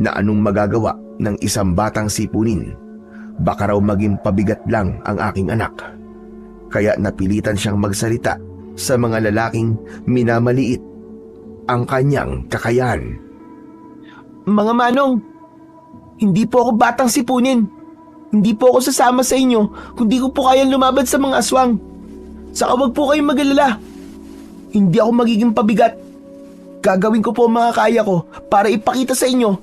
[SPEAKER 1] na anong magagawa ng isang batang sipunin. Baka raw maging pabigat lang ang aking anak. Kaya napilitan siyang magsalita sa mga lalaking minamaliit ang kanyang kakayahan.
[SPEAKER 3] Mga manong, hindi po ako batang sipunin. Hindi po ako sasama sa inyo kung di ko po kayang lumaban sa mga aswang. Saka wag po kayong mag-alala. Hindi ako magiging pabigat. Gagawin ko po ang mga kaya ko para ipakita sa inyo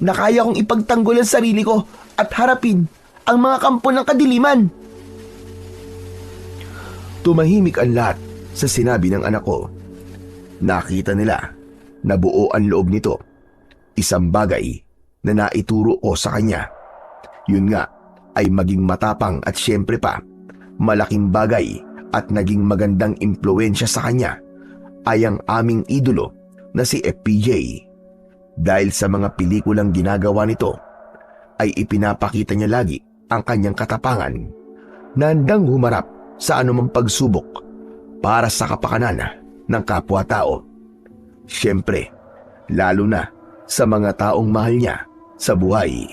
[SPEAKER 3] na kaya kong ipagtanggol ang sarili ko at harapin ang mga kampo ng kadiliman.
[SPEAKER 1] Tumahimik ang lahat sa sinabi ng anak ko. Nakita nila na buo ang loob nito. Isang bagay na naituro ko sa kanya. Yun nga ay maging matapang at syempre pa, malaking bagay at naging magandang impluwensya sa kanya ay ang aming idolo na si FPJ. Dahil sa mga pelikulang ginagawa nito, ay ipinapakita niya lagi ang kanyang katapangan na handang humarap sa anumang pagsubok para sa kapakanan ng kapwa-tao. Siyempre, lalo na sa mga taong mahal niya sa buhay.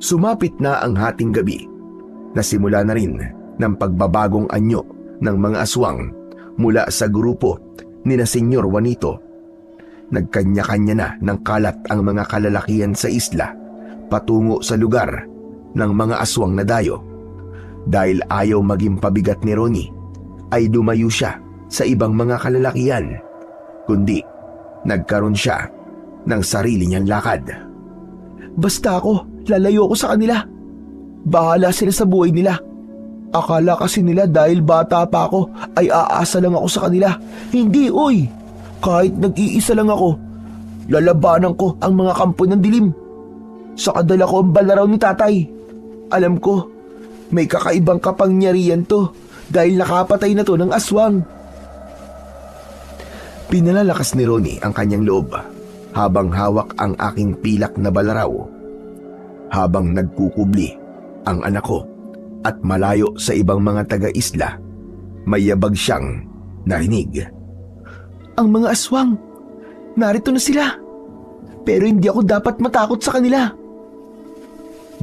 [SPEAKER 1] Sumapit na ang hating gabi. Nasimula na rin ng pagbabagong anyo ng mga aswang mula sa grupo ni na Senyor Juanito. Nagkanya-kanya na ng kalat ang mga kalalakihan sa isla patungo sa lugar ng mga aswang na dayo. Dahil ayaw maging pabigat ni Ronnie, ay dumayo siya sa ibang mga kalalakihan, kundi nagkaroon siya ng sarili niyang lakad.
[SPEAKER 3] Basta ako, lalayo ko sa kanila. Bahala sila sa buhay nila. Akala kasi nila dahil bata pa ako ay aasa lang ako sa kanila. Hindi, uy! Kahit nag-iisa lang ako, lalabanan ko ang mga kampo ng dilim. Sa kadala ko ang balaraw ni tatay. Alam ko, may kakaibang kapangyarihan to dahil nakapatay na to ng aswang.
[SPEAKER 1] Pinalalakas ni Ronnie ang kanyang loob habang hawak ang aking pilak na balaraw. Habang nagkukubli ang anak ko at malayo sa ibang mga taga-isla, may yabag siyang narinig.
[SPEAKER 3] Ang mga aswang, narito na sila. Pero hindi ako dapat matakot sa kanila.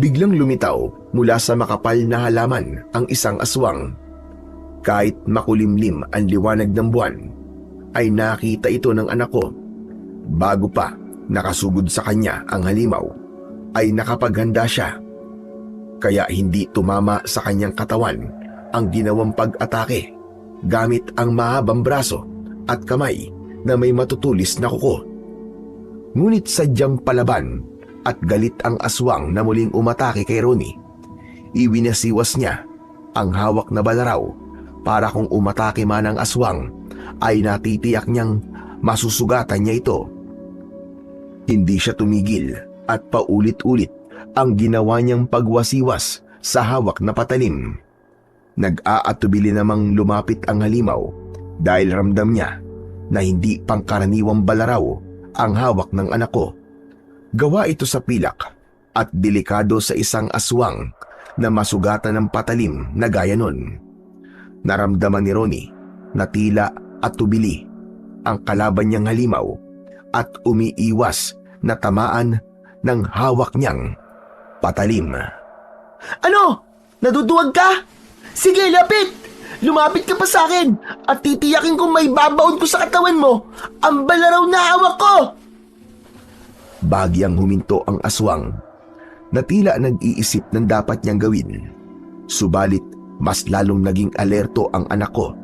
[SPEAKER 1] Biglang lumitaw mula sa makapal na halaman ang isang aswang. Kahit makulimlim ang liwanag ng buwan, ay nakita ito ng anak ko. Bago pa nakasugod sa kanya ang halimaw, ay nakapaghanda siya. Kaya hindi tumama sa kanyang katawan ang ginawang pag-atake gamit ang mahabang braso at kamay na may matutulis na kuko. Ngunit sadyang palaban at galit ang aswang na muling umatake kay Ronnie. Iwinasiwas niya ang hawak na balaraw para kung umatake man ang aswang ay natitiyak niyang masusugatan niya ito. Hindi siya tumigil at paulit-ulit ang ginawa niyang pagwasiwas sa hawak na patalim. Nag-aatubili namang lumapit ang halimaw dahil ramdam niya na hindi pangkaraniwang balaraw ang hawak ng anak ko. Gawa ito sa pilak at delikado sa isang aswang na masugatan ng patalim na gaya nun. Naramdaman ni Ronnie na tila at tubili ang kalaban niyang halimaw at umiiwas na tamaan ng hawak niyang patalim.
[SPEAKER 3] Ano? Naduduwag ka? Sige, lapit! Lumapit ka pa sa akin at titiyakin kong may babaon ko sa katawan mo ang balaraw na hawak ko!
[SPEAKER 1] Bagyang huminto ang aswang na tila nag-iisip ng dapat niyang gawin. Subalit mas lalong naging alerto ang anak ko,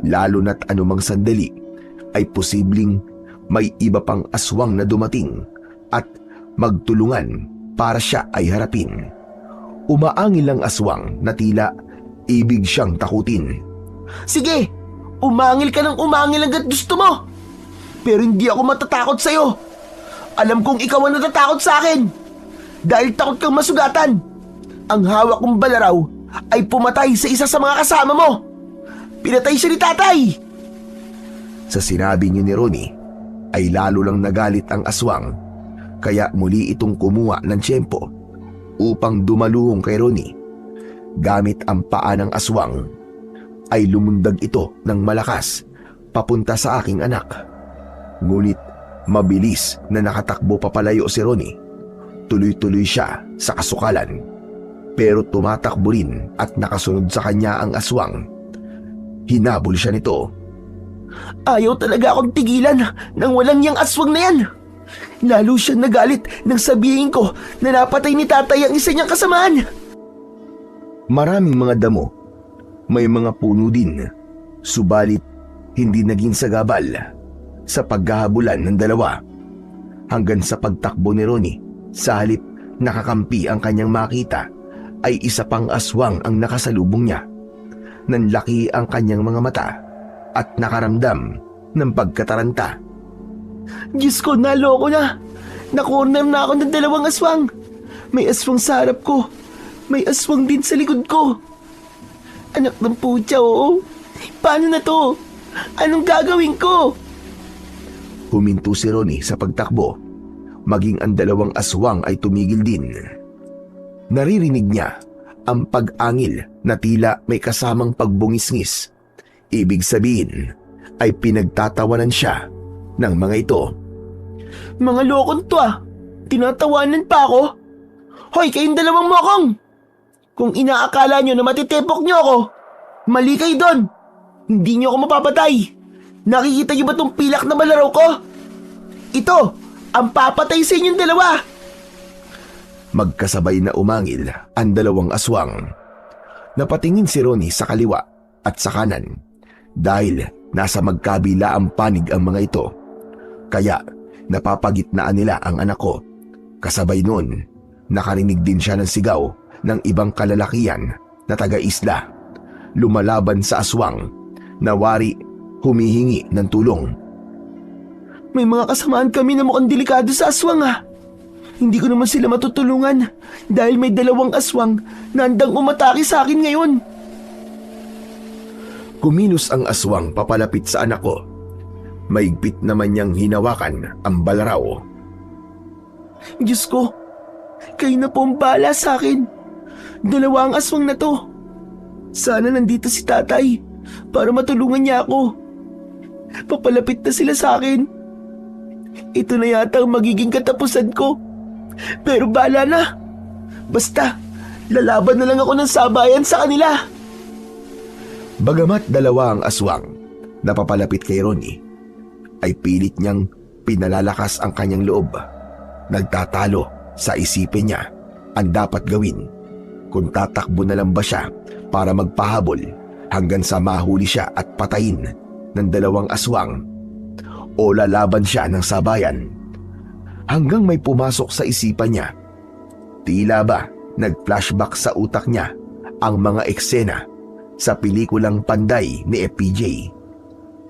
[SPEAKER 1] lalo na't anumang sandali ay posibleng may iba pang aswang na dumating at magtulungan para siya ay harapin. Umaangil ang aswang na tila ibig siyang takutin.
[SPEAKER 3] Sige, umangil ka ng umangil hanggat gusto mo. Pero hindi ako matatakot sa'yo. Alam kong ikaw ang natatakot sa akin. Dahil takot kang masugatan. Ang hawak kong balaraw ay pumatay sa isa sa mga kasama mo. Pinatay siya ni tatay.
[SPEAKER 1] Sa sinabi niyo ni Ronnie, ay lalo lang nagalit ang aswang Kaya muli itong kumuha ng tiyempo upang dumaluhong kay Ronnie. Gamit ang paa ng aswang ay lumundag ito ng malakas papunta sa aking anak. Ngunit mabilis na nakatakbo papalayo si Ronnie. Tuloy-tuloy siya sa kasukalan. Pero tumatakbo rin at nakasunod sa kanya ang aswang. Hinabol siya nito.
[SPEAKER 3] Ayaw talaga akong tigilan ng walang yang aswang na yan. Lalo siyang nagalit nang sabihin ko na napatay ni tatay ang isa niyang kasamahan.
[SPEAKER 1] Maraming mga damo, may mga puno din, subalit hindi naging sagabal sa paghahabulan ng dalawa. Hanggang sa pagtakbo ni Ronnie, sa halip nakakampi ang kanyang makita, ay isa pang aswang ang nakasalubong niya. Nanlaki ang kanyang mga mata at nakaramdam ng pagkataranta.
[SPEAKER 3] Diyos ko, naloko na. Nakorner na ako ng dalawang aswang. May aswang sa harap ko. May aswang din sa likod ko. Anak ng putya, oo. Paano na to? Anong gagawin ko?
[SPEAKER 1] Huminto si Ronnie sa pagtakbo. Maging ang dalawang aswang ay tumigil din. Naririnig niya ang pag-angil na tila may kasamang pagbungisngis. Ibig sabihin ay pinagtatawanan siya ng mga ito.
[SPEAKER 3] Mga lokon to ah. Tinatawanan pa ako. Hoy, kayong dalawang mokong! Kung inaakala nyo na matitepok nyo ako, mali kayo doon. Hindi nyo ako mapapatay. Nakikita nyo ba tong pilak na balaraw ko? Ito, ang papatay sa inyong dalawa.
[SPEAKER 1] Magkasabay na umangil ang dalawang aswang. Napatingin si Ronnie sa kaliwa at sa kanan dahil nasa magkabila ang panig ang mga ito. Kaya napapagitnaan nila ang anak ko. Kasabay nun, nakarinig din siya ng sigaw ng ibang kalalakian na taga-isla. Lumalaban sa aswang, nawari humihingi ng tulong.
[SPEAKER 3] May mga kasamaan kami na mukhang delikado sa aswang ah. Hindi ko naman sila matutulungan dahil may dalawang aswang na handang umatake sa akin ngayon.
[SPEAKER 1] Kumilos ang aswang papalapit sa anak ko. Maigpit naman niyang hinawakan ang balaraw.
[SPEAKER 3] Diyos ko, kayo na po ang bahala sa akin. Dalawa ang aswang na to. Sana nandito si tatay para matulungan niya ako. Papalapit na sila sa akin. Ito na yata ang magiging katapusan ko. Pero bahala na. Basta, lalaban na lang ako ng sabayan sa kanila.
[SPEAKER 1] Bagamat dalawa ang aswang na papalapit kay Ronnie, ay pilit niyang pinalalakas ang kanyang loob. Nagtatalo sa isipin niya ang dapat gawin. Kung tatakbo na lang ba siya para magpahabol hanggang sa mahuli siya at patayin ng dalawang aswang, o lalaban siya ng sabayan. Hanggang may pumasok sa isipan niya. Tila ba nag-flashback sa utak niya ang mga eksena sa pelikulang Panday ni FPJ.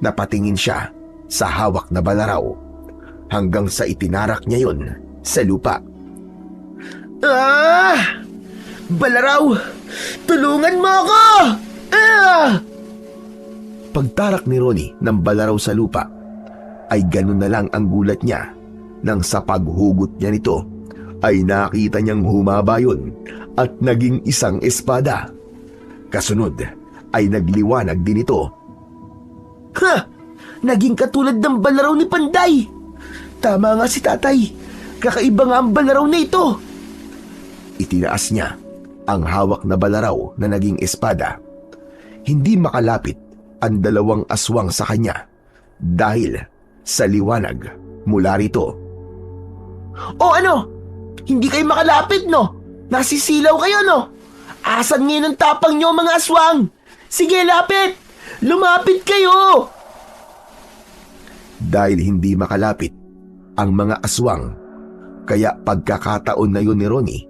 [SPEAKER 1] Napatingin siya sa hawak na balaraw hanggang sa itinarak niya yon sa lupa.
[SPEAKER 3] Ah! Balaraw! Tulungan mo ako! Ah!
[SPEAKER 1] Pagtarak ni Ronnie ng balaraw sa lupa, ay ganun na lang ang gulat niya nang sa paghugot niya nito ay nakita niyang humaba yun at naging isang espada. Kasunod ay nagliwanag din ito.
[SPEAKER 3] Ha! Naging katulad ng balaraw ni Panday. Tama nga si tatay. Kakaiba nga ang balaraw na ito.
[SPEAKER 1] Itinaas niya ang hawak na balaraw na naging espada. Hindi makalapit ang dalawang aswang sa kanya dahil sa liwanag mula rito.
[SPEAKER 3] O ano? Hindi kayo makalapit, no? Nasisilaw kayo, no? Asan ngayon ang tapang nyo, mga aswang? Sige, lapit! Lumapit kayo!
[SPEAKER 1] Dahil hindi makalapit ang mga aswang, kaya pagkakataon na yun ni Ronnie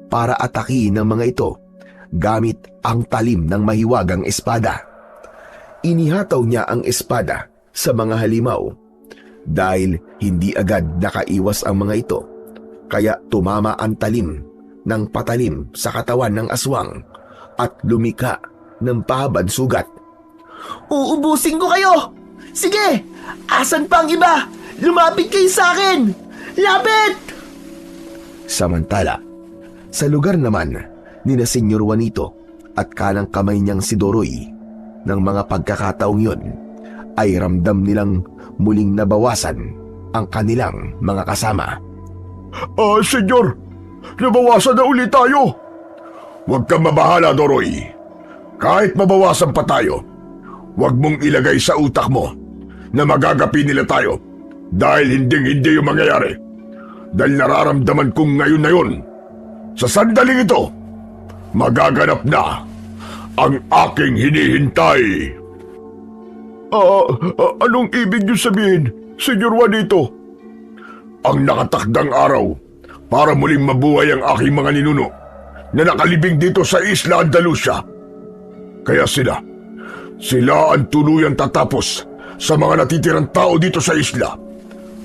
[SPEAKER 1] para atakihin ng mga ito gamit ang talim ng mahiwagang espada. Inihataw niya ang espada sa mga halimaw. Dahil hindi agad nakaiwas ang mga ito, kaya tumama ang talim ng patalim sa katawan ng aswang at lumika ng pahabad sugat.
[SPEAKER 3] Uubusin ko kayo! Sige! Asan pa ang iba? Lumapit kayo sa akin! Lapit!
[SPEAKER 1] Samantala, sa lugar naman ni na Senyor Juanito at kanang kamay niyang si Doroy, ng mga pagkakataong yon ay ramdam nilang muling nabawasan ang kanilang mga kasama.
[SPEAKER 5] Senyor, nabawasan na ulit tayo. Huwag kang mabahala, Doroy. Kahit mabawasan pa tayo, huwag mong ilagay sa utak mo na magagapi nila tayo dahil hindi yung mangyayari. Dahil nararamdaman kong ngayon na yun, sa sandaling ito, magaganap na ang aking hinihintay. Anong ibig niyo sabihin, Senyor Juanito? Ang nakatakdang araw para muling mabuhay ang aking mga ninuno na nakalibing dito sa Isla Andalusia. Kaya sila ang tuluyang tatapos sa mga natitirang tao dito sa isla.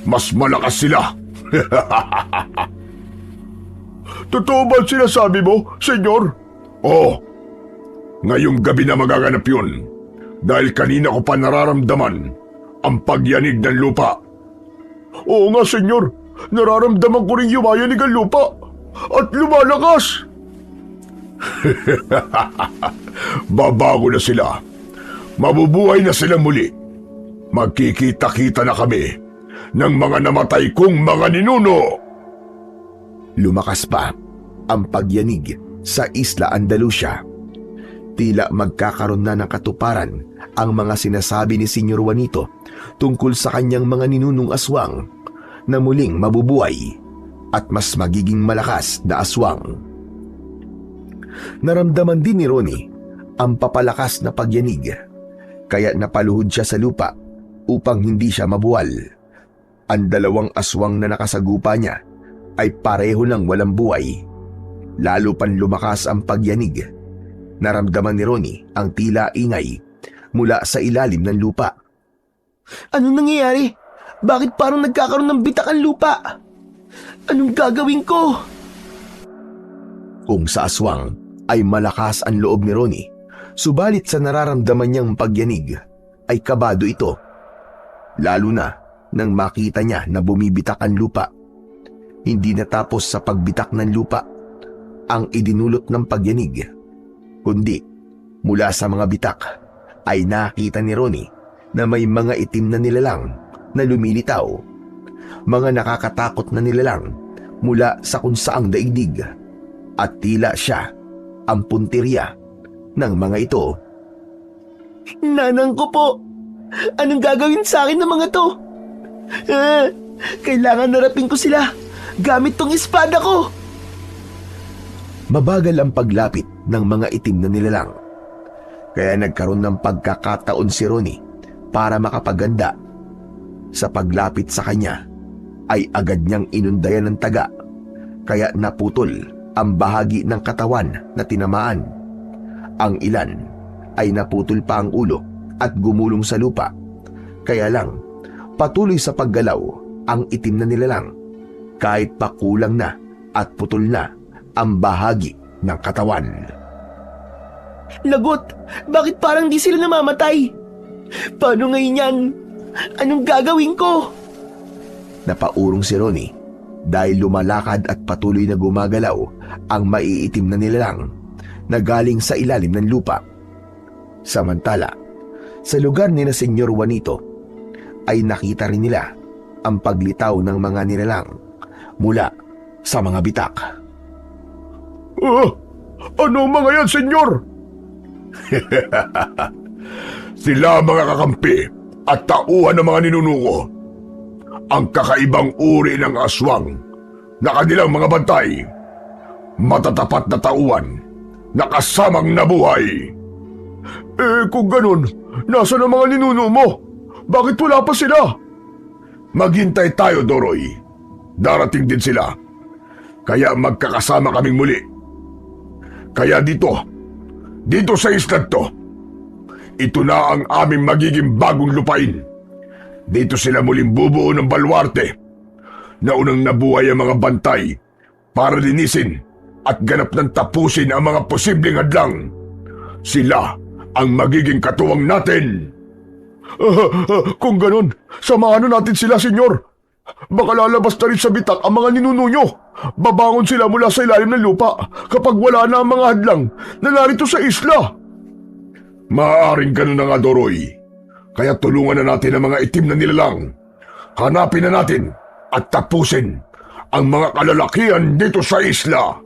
[SPEAKER 5] Mas malakas sila. Totoo ba ang sinasabi mo, Senyor? Oo. Ngayong gabi na magaganap yun dahil kanina ko pa nararamdaman ang pagyanig ng lupa. Oo nga, Senyor. Nararamdaman ko rin yumayanig ang lupa at lumalakas. Babago na sila. Mabubuhay na sila muli. Magkikita-kita na kami ng mga namatay kong mga ninuno.
[SPEAKER 1] Lumakas pa ang pagyanig sa Isla Andalusia. Tila magkakaroon na ng katuparan ang mga sinasabi ni Senyor Juanito tungkol sa kanyang mga ninunong aswang na muling mabubuhay at mas magiging malakas na aswang. Naramdaman din ni Ronnie ang papalakas na pagyanig, kaya napaluhod siya sa lupa upang hindi siya mabuwal. Ang dalawang aswang na nakasagupa niya ay pareho lang walang buhay. Lalo pang lumakas ang pagyanig. Naramdaman ni Ronnie ang tila ingay mula sa ilalim ng lupa.
[SPEAKER 3] Anong nangyayari? Bakit parang nagkakaroon ng bitak ang lupa? Anong gagawin ko?
[SPEAKER 1] Kung sa aswang ay malakas ang loob ni Ronnie, subalit sa nararamdaman niyang pagyanig ay kabado ito. Lalo na nang makita niya na bumibitak ang lupa. Hindi natapos sa pagbitak ng lupa ang idinulot ng pagyanig, kundi mula sa mga bitak ay nakita ni Ronnie na may mga itim na nilalang na lumilitaw. Mga nakakatakot na nilalang mula sa kung saang daigdig, at tila siya ang punteriya ng mga ito.
[SPEAKER 3] Nanang ko po! Anong gagawin sa akin ng mga to? Kailangan narapin ko sila gamit tong espada ko.
[SPEAKER 1] Mabagal ang paglapit ng mga itim na nilalang, kaya nagkaroon ng pagkakataon si Ronnie para makapaganda. Sa paglapit sa kanya ay agad niyang inundayan ng taga, kaya naputol ang bahagi ng katawan na tinamaan. Ang ilan ay naputol pa ang ulo at gumulong sa lupa, kaya lang patuloy sa paggalaw ang itim na nilalang kahit pa kulang na at putol na ang bahagi ng katawan.
[SPEAKER 3] Lagot! Bakit parang di sila namamatay? Paano ngayon yan? Anong gagawin ko?
[SPEAKER 1] Napaurong si Ronnie dahil lumalakad at patuloy na gumagalaw ang maiitim na nilalang na galing sa ilalim ng lupa. Samantala, sa lugar ni na Senyor Juanito ay nakita rin nila ang paglitaw ng mga nilalang mula sa mga bitak.
[SPEAKER 5] Ano mga yan, Senyor? Sila mga kakampi at tauhan ng mga ninuno ko. Ang kakaibang uri ng aswang na kanilang mga bantay. Matatapat na tauhan na kasamang nabuhay. Kung ganun, nasa na mga ninuno mo? Bakit wala pa sila? Maghintay tayo, Doroy. Darating din sila. Kaya magkakasama kaming muli. Kaya dito sa isla to, ito na ang aming magiging bagong lupain. Dito sila muling bubuo ng balwarte na unang nabuhay ang mga bantay para linisin at ganap ng tapusin ang mga posibleng hadlang. Sila ang magiging katuwang natin. Kung ganun, samahan natin sila, Senyor. Baka lalabas na rin sa bitak ang mga ninuno nyo. Babangon sila mula sa ilalim ng lupa kapag wala na ang mga hadlang na narito sa isla. Maaaring ganun na nga, Doroy. Kaya tulungan na natin ang mga itim na nilalang. Hanapin na natin at tapusin ang mga kalalakihan dito sa isla.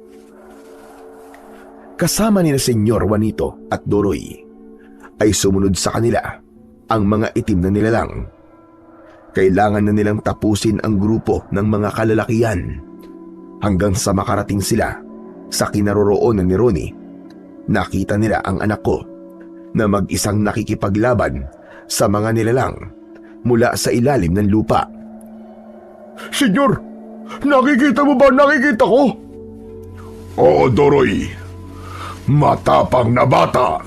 [SPEAKER 1] Kasama ni na Senyor Juanito at Doroy ay sumunod sa kanila ang mga itim na nilalang. Kailangan na nilang tapusin ang grupo ng mga kalalakihan hanggang sa makarating sila sa kinaroroonan ni Ronnie. Nakita nila ang anak ko na mag-isang nakikipaglaban sa mga nilalang mula sa ilalim ng lupa.
[SPEAKER 5] Senyor, nakikita mo ba nakikita ko? Oo, Doroy. Matapang na bata.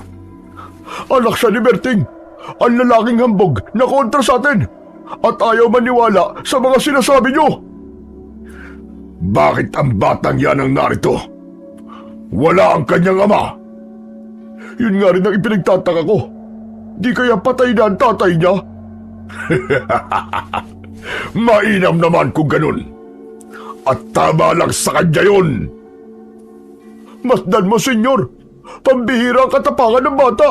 [SPEAKER 5] Anak siya ni Berting, ang lalaking hambog na kontra sa atin. At ayaw maniwala sa mga sinasabi niyo. Bakit ang batang yan ang narito? Wala ang kanyang ama. Yun nga rin ang ipinagtataka ko. Di kaya patay na ang tatay niya? Mainam naman kung ganun. At tama lang sa kanya yun. Masdan mo, senyor. Pambihira ang katapangan ng bata.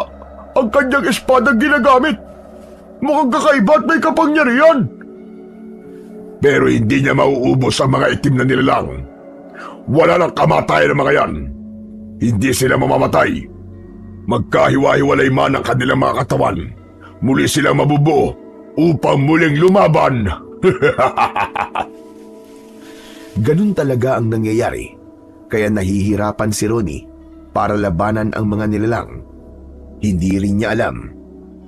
[SPEAKER 5] Ang kanyang espadang ginagamit. Mukhang kakaiba at may kapangyarihan. Pero hindi niya mauubos ang mga itim na nilalang. Wala nang kamatayan ng mga yan. Hindi sila mamamatay. Magkahiwa-hiwalay man ang kanilang mga katawan. Muli silang mabubuo upang muling lumaban.
[SPEAKER 1] Ganun talaga ang nangyayari, kaya nahihirapan si Ronnie para labanan ang mga nilalang. Hindi rin niya alam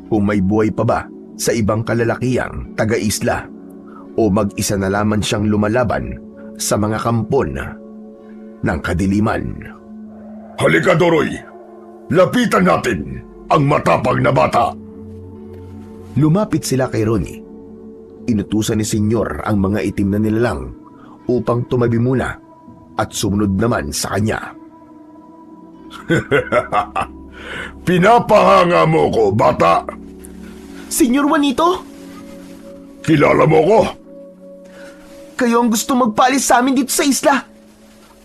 [SPEAKER 1] kung may buhay pa ba sa ibang kalalakihang taga-isla o mag-isa na lamang siyang lumalaban sa mga kampon ng kadiliman.
[SPEAKER 5] Halika, Doroy. Lapitan natin ang matapang na bata.
[SPEAKER 1] Lumapit sila kay Ronnie. Inutusan ni Senyor ang mga itim na nilalang upang tumabi muna at sumunod naman sa kanya.
[SPEAKER 5] Pinapahanga mo ko, bata.
[SPEAKER 3] Senyor Juanito,
[SPEAKER 5] Kilala mo ko?
[SPEAKER 3] kayo ang gusto magpaalis sa amin dito sa isla.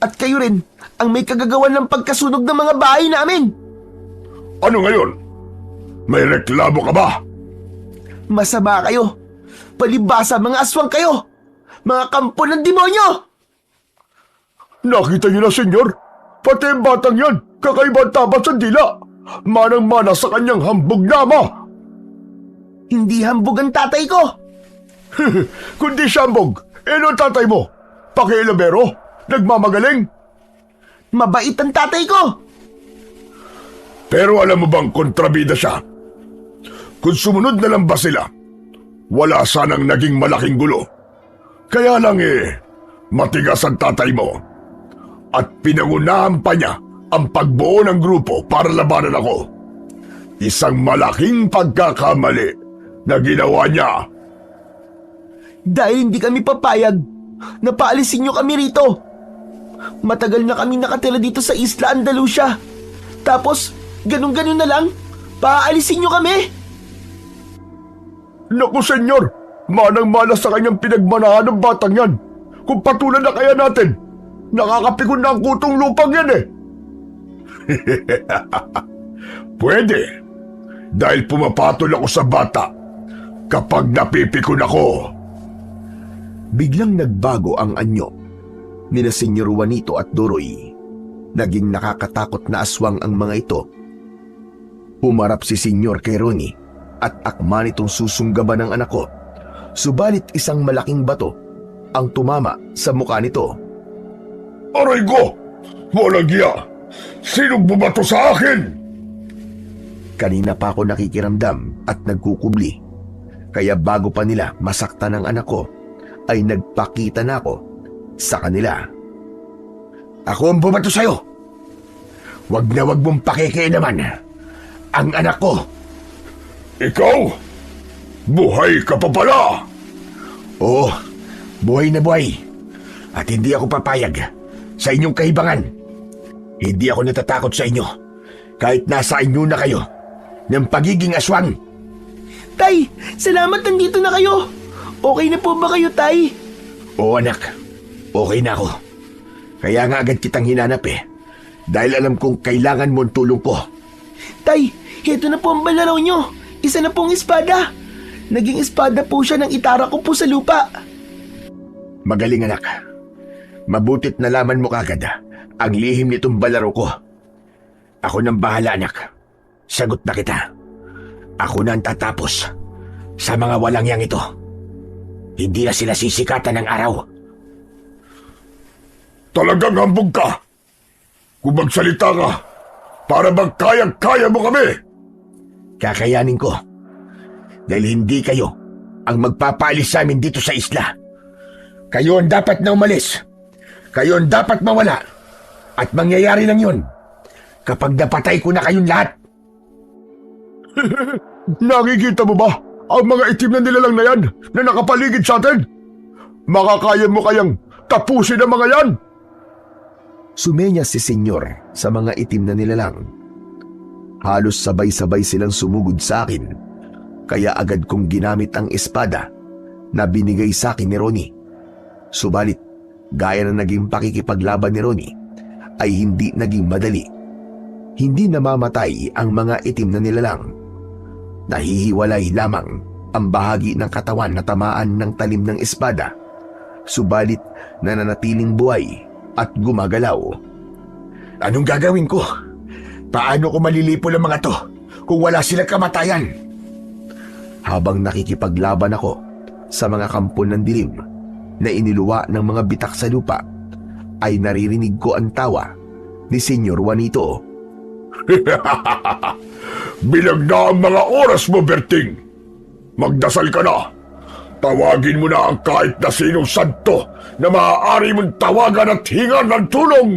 [SPEAKER 3] At kayo rin ang may kagagawan ng pagkasunog ng mga bahay namin.
[SPEAKER 5] Ano ngayon? May reklamo ka ba?
[SPEAKER 3] Masama kayo. Palibasa mga aswang kayo. Mga kampo ng demonyo.
[SPEAKER 5] Nakita niyo na, senyor? Pati ang batang yan, kakaibang tapat sa dila. Manang-mana sa kanyang hambog na ama.
[SPEAKER 3] Hindi hambog ang tatay ko.
[SPEAKER 5] Kundi siyambog, ano ang tatay mo? Pakialabero? Nagmamagaling?
[SPEAKER 3] Mabait ang tatay ko.
[SPEAKER 5] Pero alam mo bang kontrabida siya? Kung sumunod na lang ba sila, wala sanang naging malaking gulo. Kaya lang matigas ang tatay mo. At pinangunahan pa niya ang pagbuo ng grupo para labanan ako. Isang malaking pagkakamali na ginawa niya.
[SPEAKER 3] Dahil hindi kami papayag, napaalisin niyo kami rito. Matagal na kami nakatira dito sa Isla Andalusia. Tapos, ganun-ganun na lang, paalisin niyo kami.
[SPEAKER 5] Naku, senyor, manang-mana sa kanyang pinagmanahan ng batang yan. Kung patulan na kaya natin, nakakapikon na ang kutong lupang yan Pwede, dahil pumapatol ako sa bata kapag napipikon ako.
[SPEAKER 1] Biglang nagbago ang anyo ni na Senyor Juanito at Doroy. Naging nakakatakot na aswang ang mga ito. Humarap si Senyor kay Ronnie at akma nitong susunggaban ng anak ko. Subalit isang malaking bato ang tumama sa mukha nito.
[SPEAKER 5] Aray ko! Walang giya! Sinong bumato sa akin?
[SPEAKER 1] Kanina pa ako nakikiramdam at nagkukubli. Kaya bago pa nila masaktan ang anak ko, ay nagpakita na ako sa kanila. Ako ang bumato sa'yo. Wag na wag mong pakikialaman ang anak ko.
[SPEAKER 5] Ikaw? Buhay ka pa pala!
[SPEAKER 1] Oo, buhay na buhay. At hindi ako papayag sa inyong kahibangan. Hindi ako natatakot sa inyo kahit nasa inyo na kayo ng pagiging aswang.
[SPEAKER 3] Tay, salamat nandito na kayo. Okay na po ba kayo, Tay?
[SPEAKER 1] Oo anak, okay na ako. Kaya nga agad kitang hinanap dahil alam kong kailangan mo ang tulong ko.
[SPEAKER 3] Tay, heto na po ang balaraw nyo. Isa na pong espada. Naging espada po siya nang itara ko po sa lupa.
[SPEAKER 1] Magaling anak. Mabutit nalaman mo kagad ang lihim nitong balaro ko. Ako nang bahala anak. Sagot na kita. Ako na ang tatapos sa mga walang yang ito. Hindi na sila sisikatan ng araw.
[SPEAKER 5] Talagang hambog ka. Kung magsalita ka, para bang kayang-kaya mo kami.
[SPEAKER 1] Kakayanin ko. Dahil hindi kayo ang magpapaalis sa amin dito sa isla. Kayo ang dapat na umalis. Kayo ang dapat mawala. At mangyayari lang yun kapag napatay ko na kayong lahat.
[SPEAKER 5] Nakikita mo ba ang mga itim na nilalang na yan na nakapaligid sa atin? Makakaya mo kayang tapusin ang mga yan?
[SPEAKER 1] Sumenya si Senyor sa mga itim na nilalang. Halos sabay-sabay silang sumugod sa akin, kaya agad kong ginamit ang espada na binigay sa akin ni Ronnie. Subalit, gaya na naging pakikipaglaban ni Ronnie, ay hindi naging madali. Hindi namamatay ang mga itim na nilalang. Nahihiwalay lamang ang bahagi ng katawan na tamaan ng talim ng espada, subalit nananatiling buhay at gumagalaw. Anong gagawin ko? Paano ko malilipol ang mga to kung wala silang kamatayan? Habang nakikipaglaban ako sa mga kampon ng dilim na iniluwa ng mga bitak sa lupa, ay naririnig ko ang tawa ni Senyor Juanito.
[SPEAKER 5] Bilang na ang mga oras mo, Berting. Magdasal ka na. Tawagin mo na ang kahit na sinong santo na maaari mong tawagan at hingan ng tulong.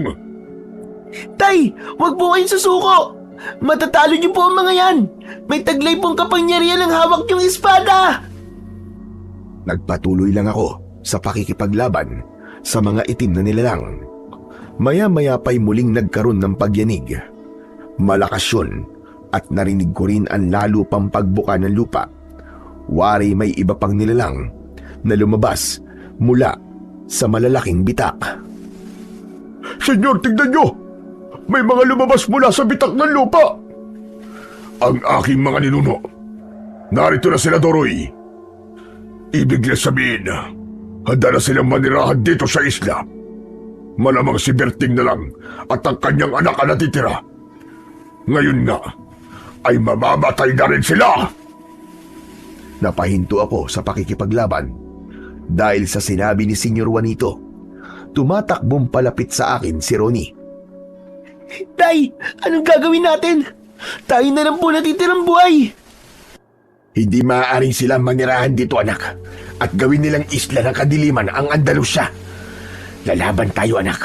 [SPEAKER 3] Tay, wag po kayong susuko. Matatalo niyo po ang mga yan. May taglay pong kapangyarihan ng hawak yung espada.
[SPEAKER 1] Nagpatuloy lang ako sa pakikipaglaban sa mga itim na nilalang. Maya-maya pa'y muling nagkaroon ng pagyanig. Malakas yun at narinig ko rin ang lalo pang pagbuka ng lupa. Wari may iba pang nilalang na lumabas mula sa malalaking bitak.
[SPEAKER 5] Senyor, tignan nyo! May mga lumabas mula sa bitak ng lupa! Ang aking mga ninuno. Narito na sila, Doroy. Ibig na sabihin, handa na silang manirahan dito sa isla. Malamang si Berting na lang at ang kanyang anak ang natitira. Ngayon nga, ay mamamatay na rin sila!
[SPEAKER 1] Napahinto ako sa pakikipaglaban dahil sa sinabi ni Senyor Juanito. Tumatakbong palapit sa akin si Ronnie.
[SPEAKER 3] Tay, anong gagawin natin? Tayo na lang po natitirang buhay.
[SPEAKER 1] Hindi maaaring silang manirahan dito anak at gawin nilang isla ng kadiliman ang Andalusia. Lalaban tayo anak.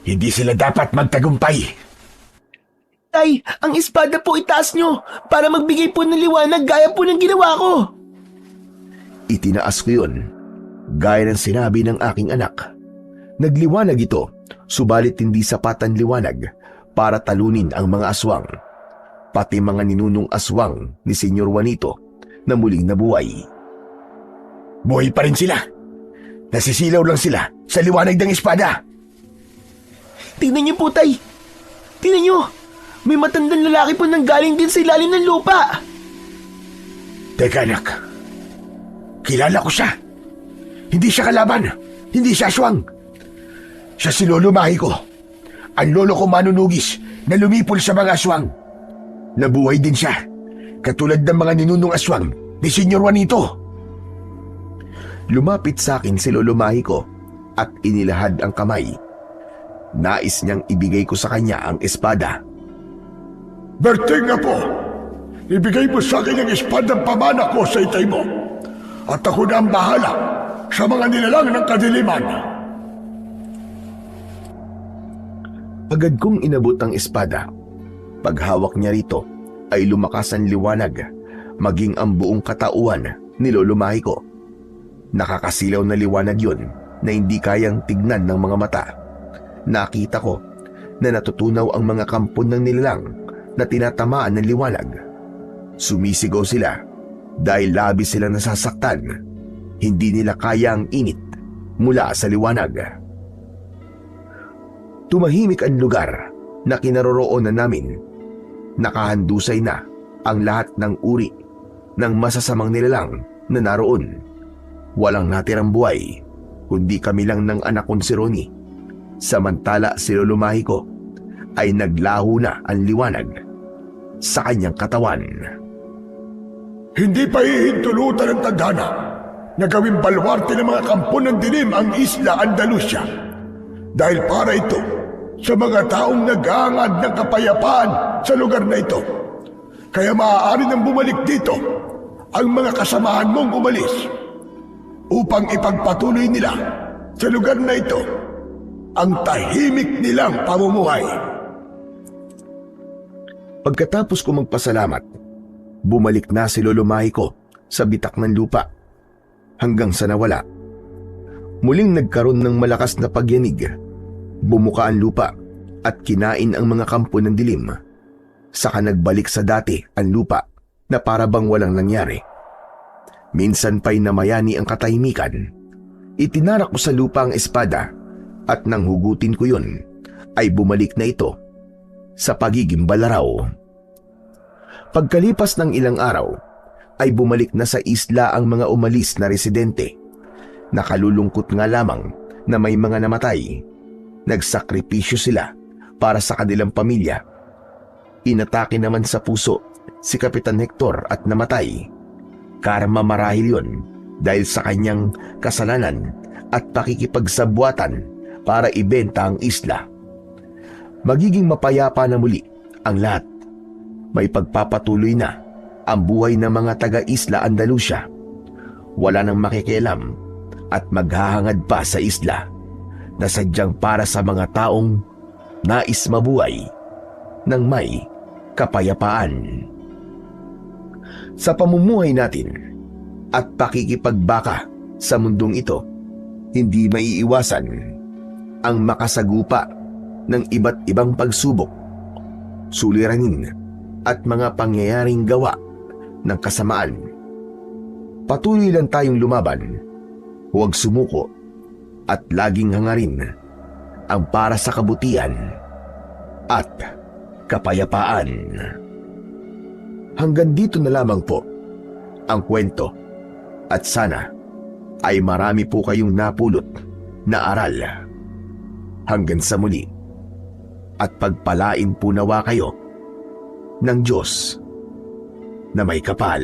[SPEAKER 1] Hindi sila dapat magtagumpay.
[SPEAKER 3] Tay, ang espada po itaas nyo para magbigay po ng liwanag gaya po ng ginawa ko.
[SPEAKER 1] Itinaas ko yun, gaya ng sinabi ng aking anak. Nagliwanag ito, subalit hindi sapat ang liwanag para talunin ang mga aswang. Pati mga ninunong aswang ni Senyor Juanito na muling nabuhay. Buhay pa rin sila. Nasisilaw lang sila sa liwanag ng espada.
[SPEAKER 3] Tingnan niyo po, Tay. Tingnan niyo. May matandang lalaki po nang galing din sa ilalim ng lupa.
[SPEAKER 1] Teka anak, kilala ko siya. Hindi siya kalaban, hindi siya aswang. Siya si Lolo Mahiko, ang lolo ko manunugis na lumipol sa mga aswang. Nabuhay din siya, katulad ng mga ninunong aswang ni Senyor Juanito. Lumapit sa akin si Lolo Mahiko at inilahad ang kamay. Nais niyang ibigay ko sa kanya ang espada.
[SPEAKER 5] Berting nga po, ibigay mo sa akin ang espadang pamana ko sa itay mo. At ako na ang bahala sa mga nilalang ng kadiliman.
[SPEAKER 1] Agad kong inabot ang espada. Paghawak niya rito ay lumakas ang liwanag, maging ang buong katauhan ni Lolo Mahiko. Nakakasilaw na liwanag yun na hindi kayang tignan ng mga mata. Nakita ko na natutunaw ang mga kampon ng nilalang na tinatamaan ng liwanag. Sumisigaw sila dahil labis sila nasasaktan. Hindi nila kaya ang init mula sa liwanag. Tumahimik ang lugar na kinaroroonan namin. Nakahandusay na ang lahat ng uri ng masasamang nilalang na naroon. Walang natirang buhay, kundi kami lang ng anak kong si Ronnie. Samantala si Lolo Mahiko ay naglaho na ang liwanag sa kanyang katawan.
[SPEAKER 5] Hindi pa hihintulutan ng tadhana na gawing balwarte ng mga kampo ng dilim ang Isla Andalusia. Dahil para ito sa mga taong naghahangad ng kapayapaan sa lugar na ito. Kaya maaari nang bumalik dito ang mga kasamahan mong umalis upang ipagpatuloy nila sa lugar na ito ang tahimik nilang pamumuhay.
[SPEAKER 1] Pagkatapos ko magpasalamat, bumalik na si Lolo Mahiko sa bitak ng lupa hanggang sa nawala. Muling nagkaroon ng malakas na pagyanig. Bumuka ang lupa at kinain ang mga kampo ng dilim. Saka nagbalik sa dati ang lupa na para bang walang nangyari. Minsan pa'y namayani ang katahimikan. Itinarak ko sa lupa ang espada at nang hugutin ko yun, ay bumalik na ito sa pagiging balaraw. Pagkalipas ng ilang araw, ay bumalik na sa isla ang mga umalis na residente. Nakalulungkot nga lamang na may mga namatay. Nagsakripisyo sila para sa kanilang pamilya. Inatake naman sa puso si Kapitan Hector at namatay. Karma marahil yun dahil sa kanyang kasalanan at pakikipagsabwatan para ibenta ang isla. Magiging mapayapa na muli ang lahat. May pagpapatuloy na ang buhay ng mga taga-Isla Andalusia. Wala nang makikialam at maghahangad pa sa isla na sadyang para sa mga taong nais mabuhay ng may kapayapaan. Sa pamumuhay natin at pakikipagbaka sa mundong ito, hindi maiiwasan ang makasagupa ng iba't ibang pagsubok, suliranin at mga pangyayaring gawa ng kasamaan. Patuloy lang tayong lumaban, huwag sumuko, at laging hangarin ang para sa kabutihan at kapayapaan. Hanggang dito na lamang po ang kwento at sana ay marami po kayong napulot na aral. Hanggang sa muli at pagpalain po nawa kayo ng Diyos na may kapal.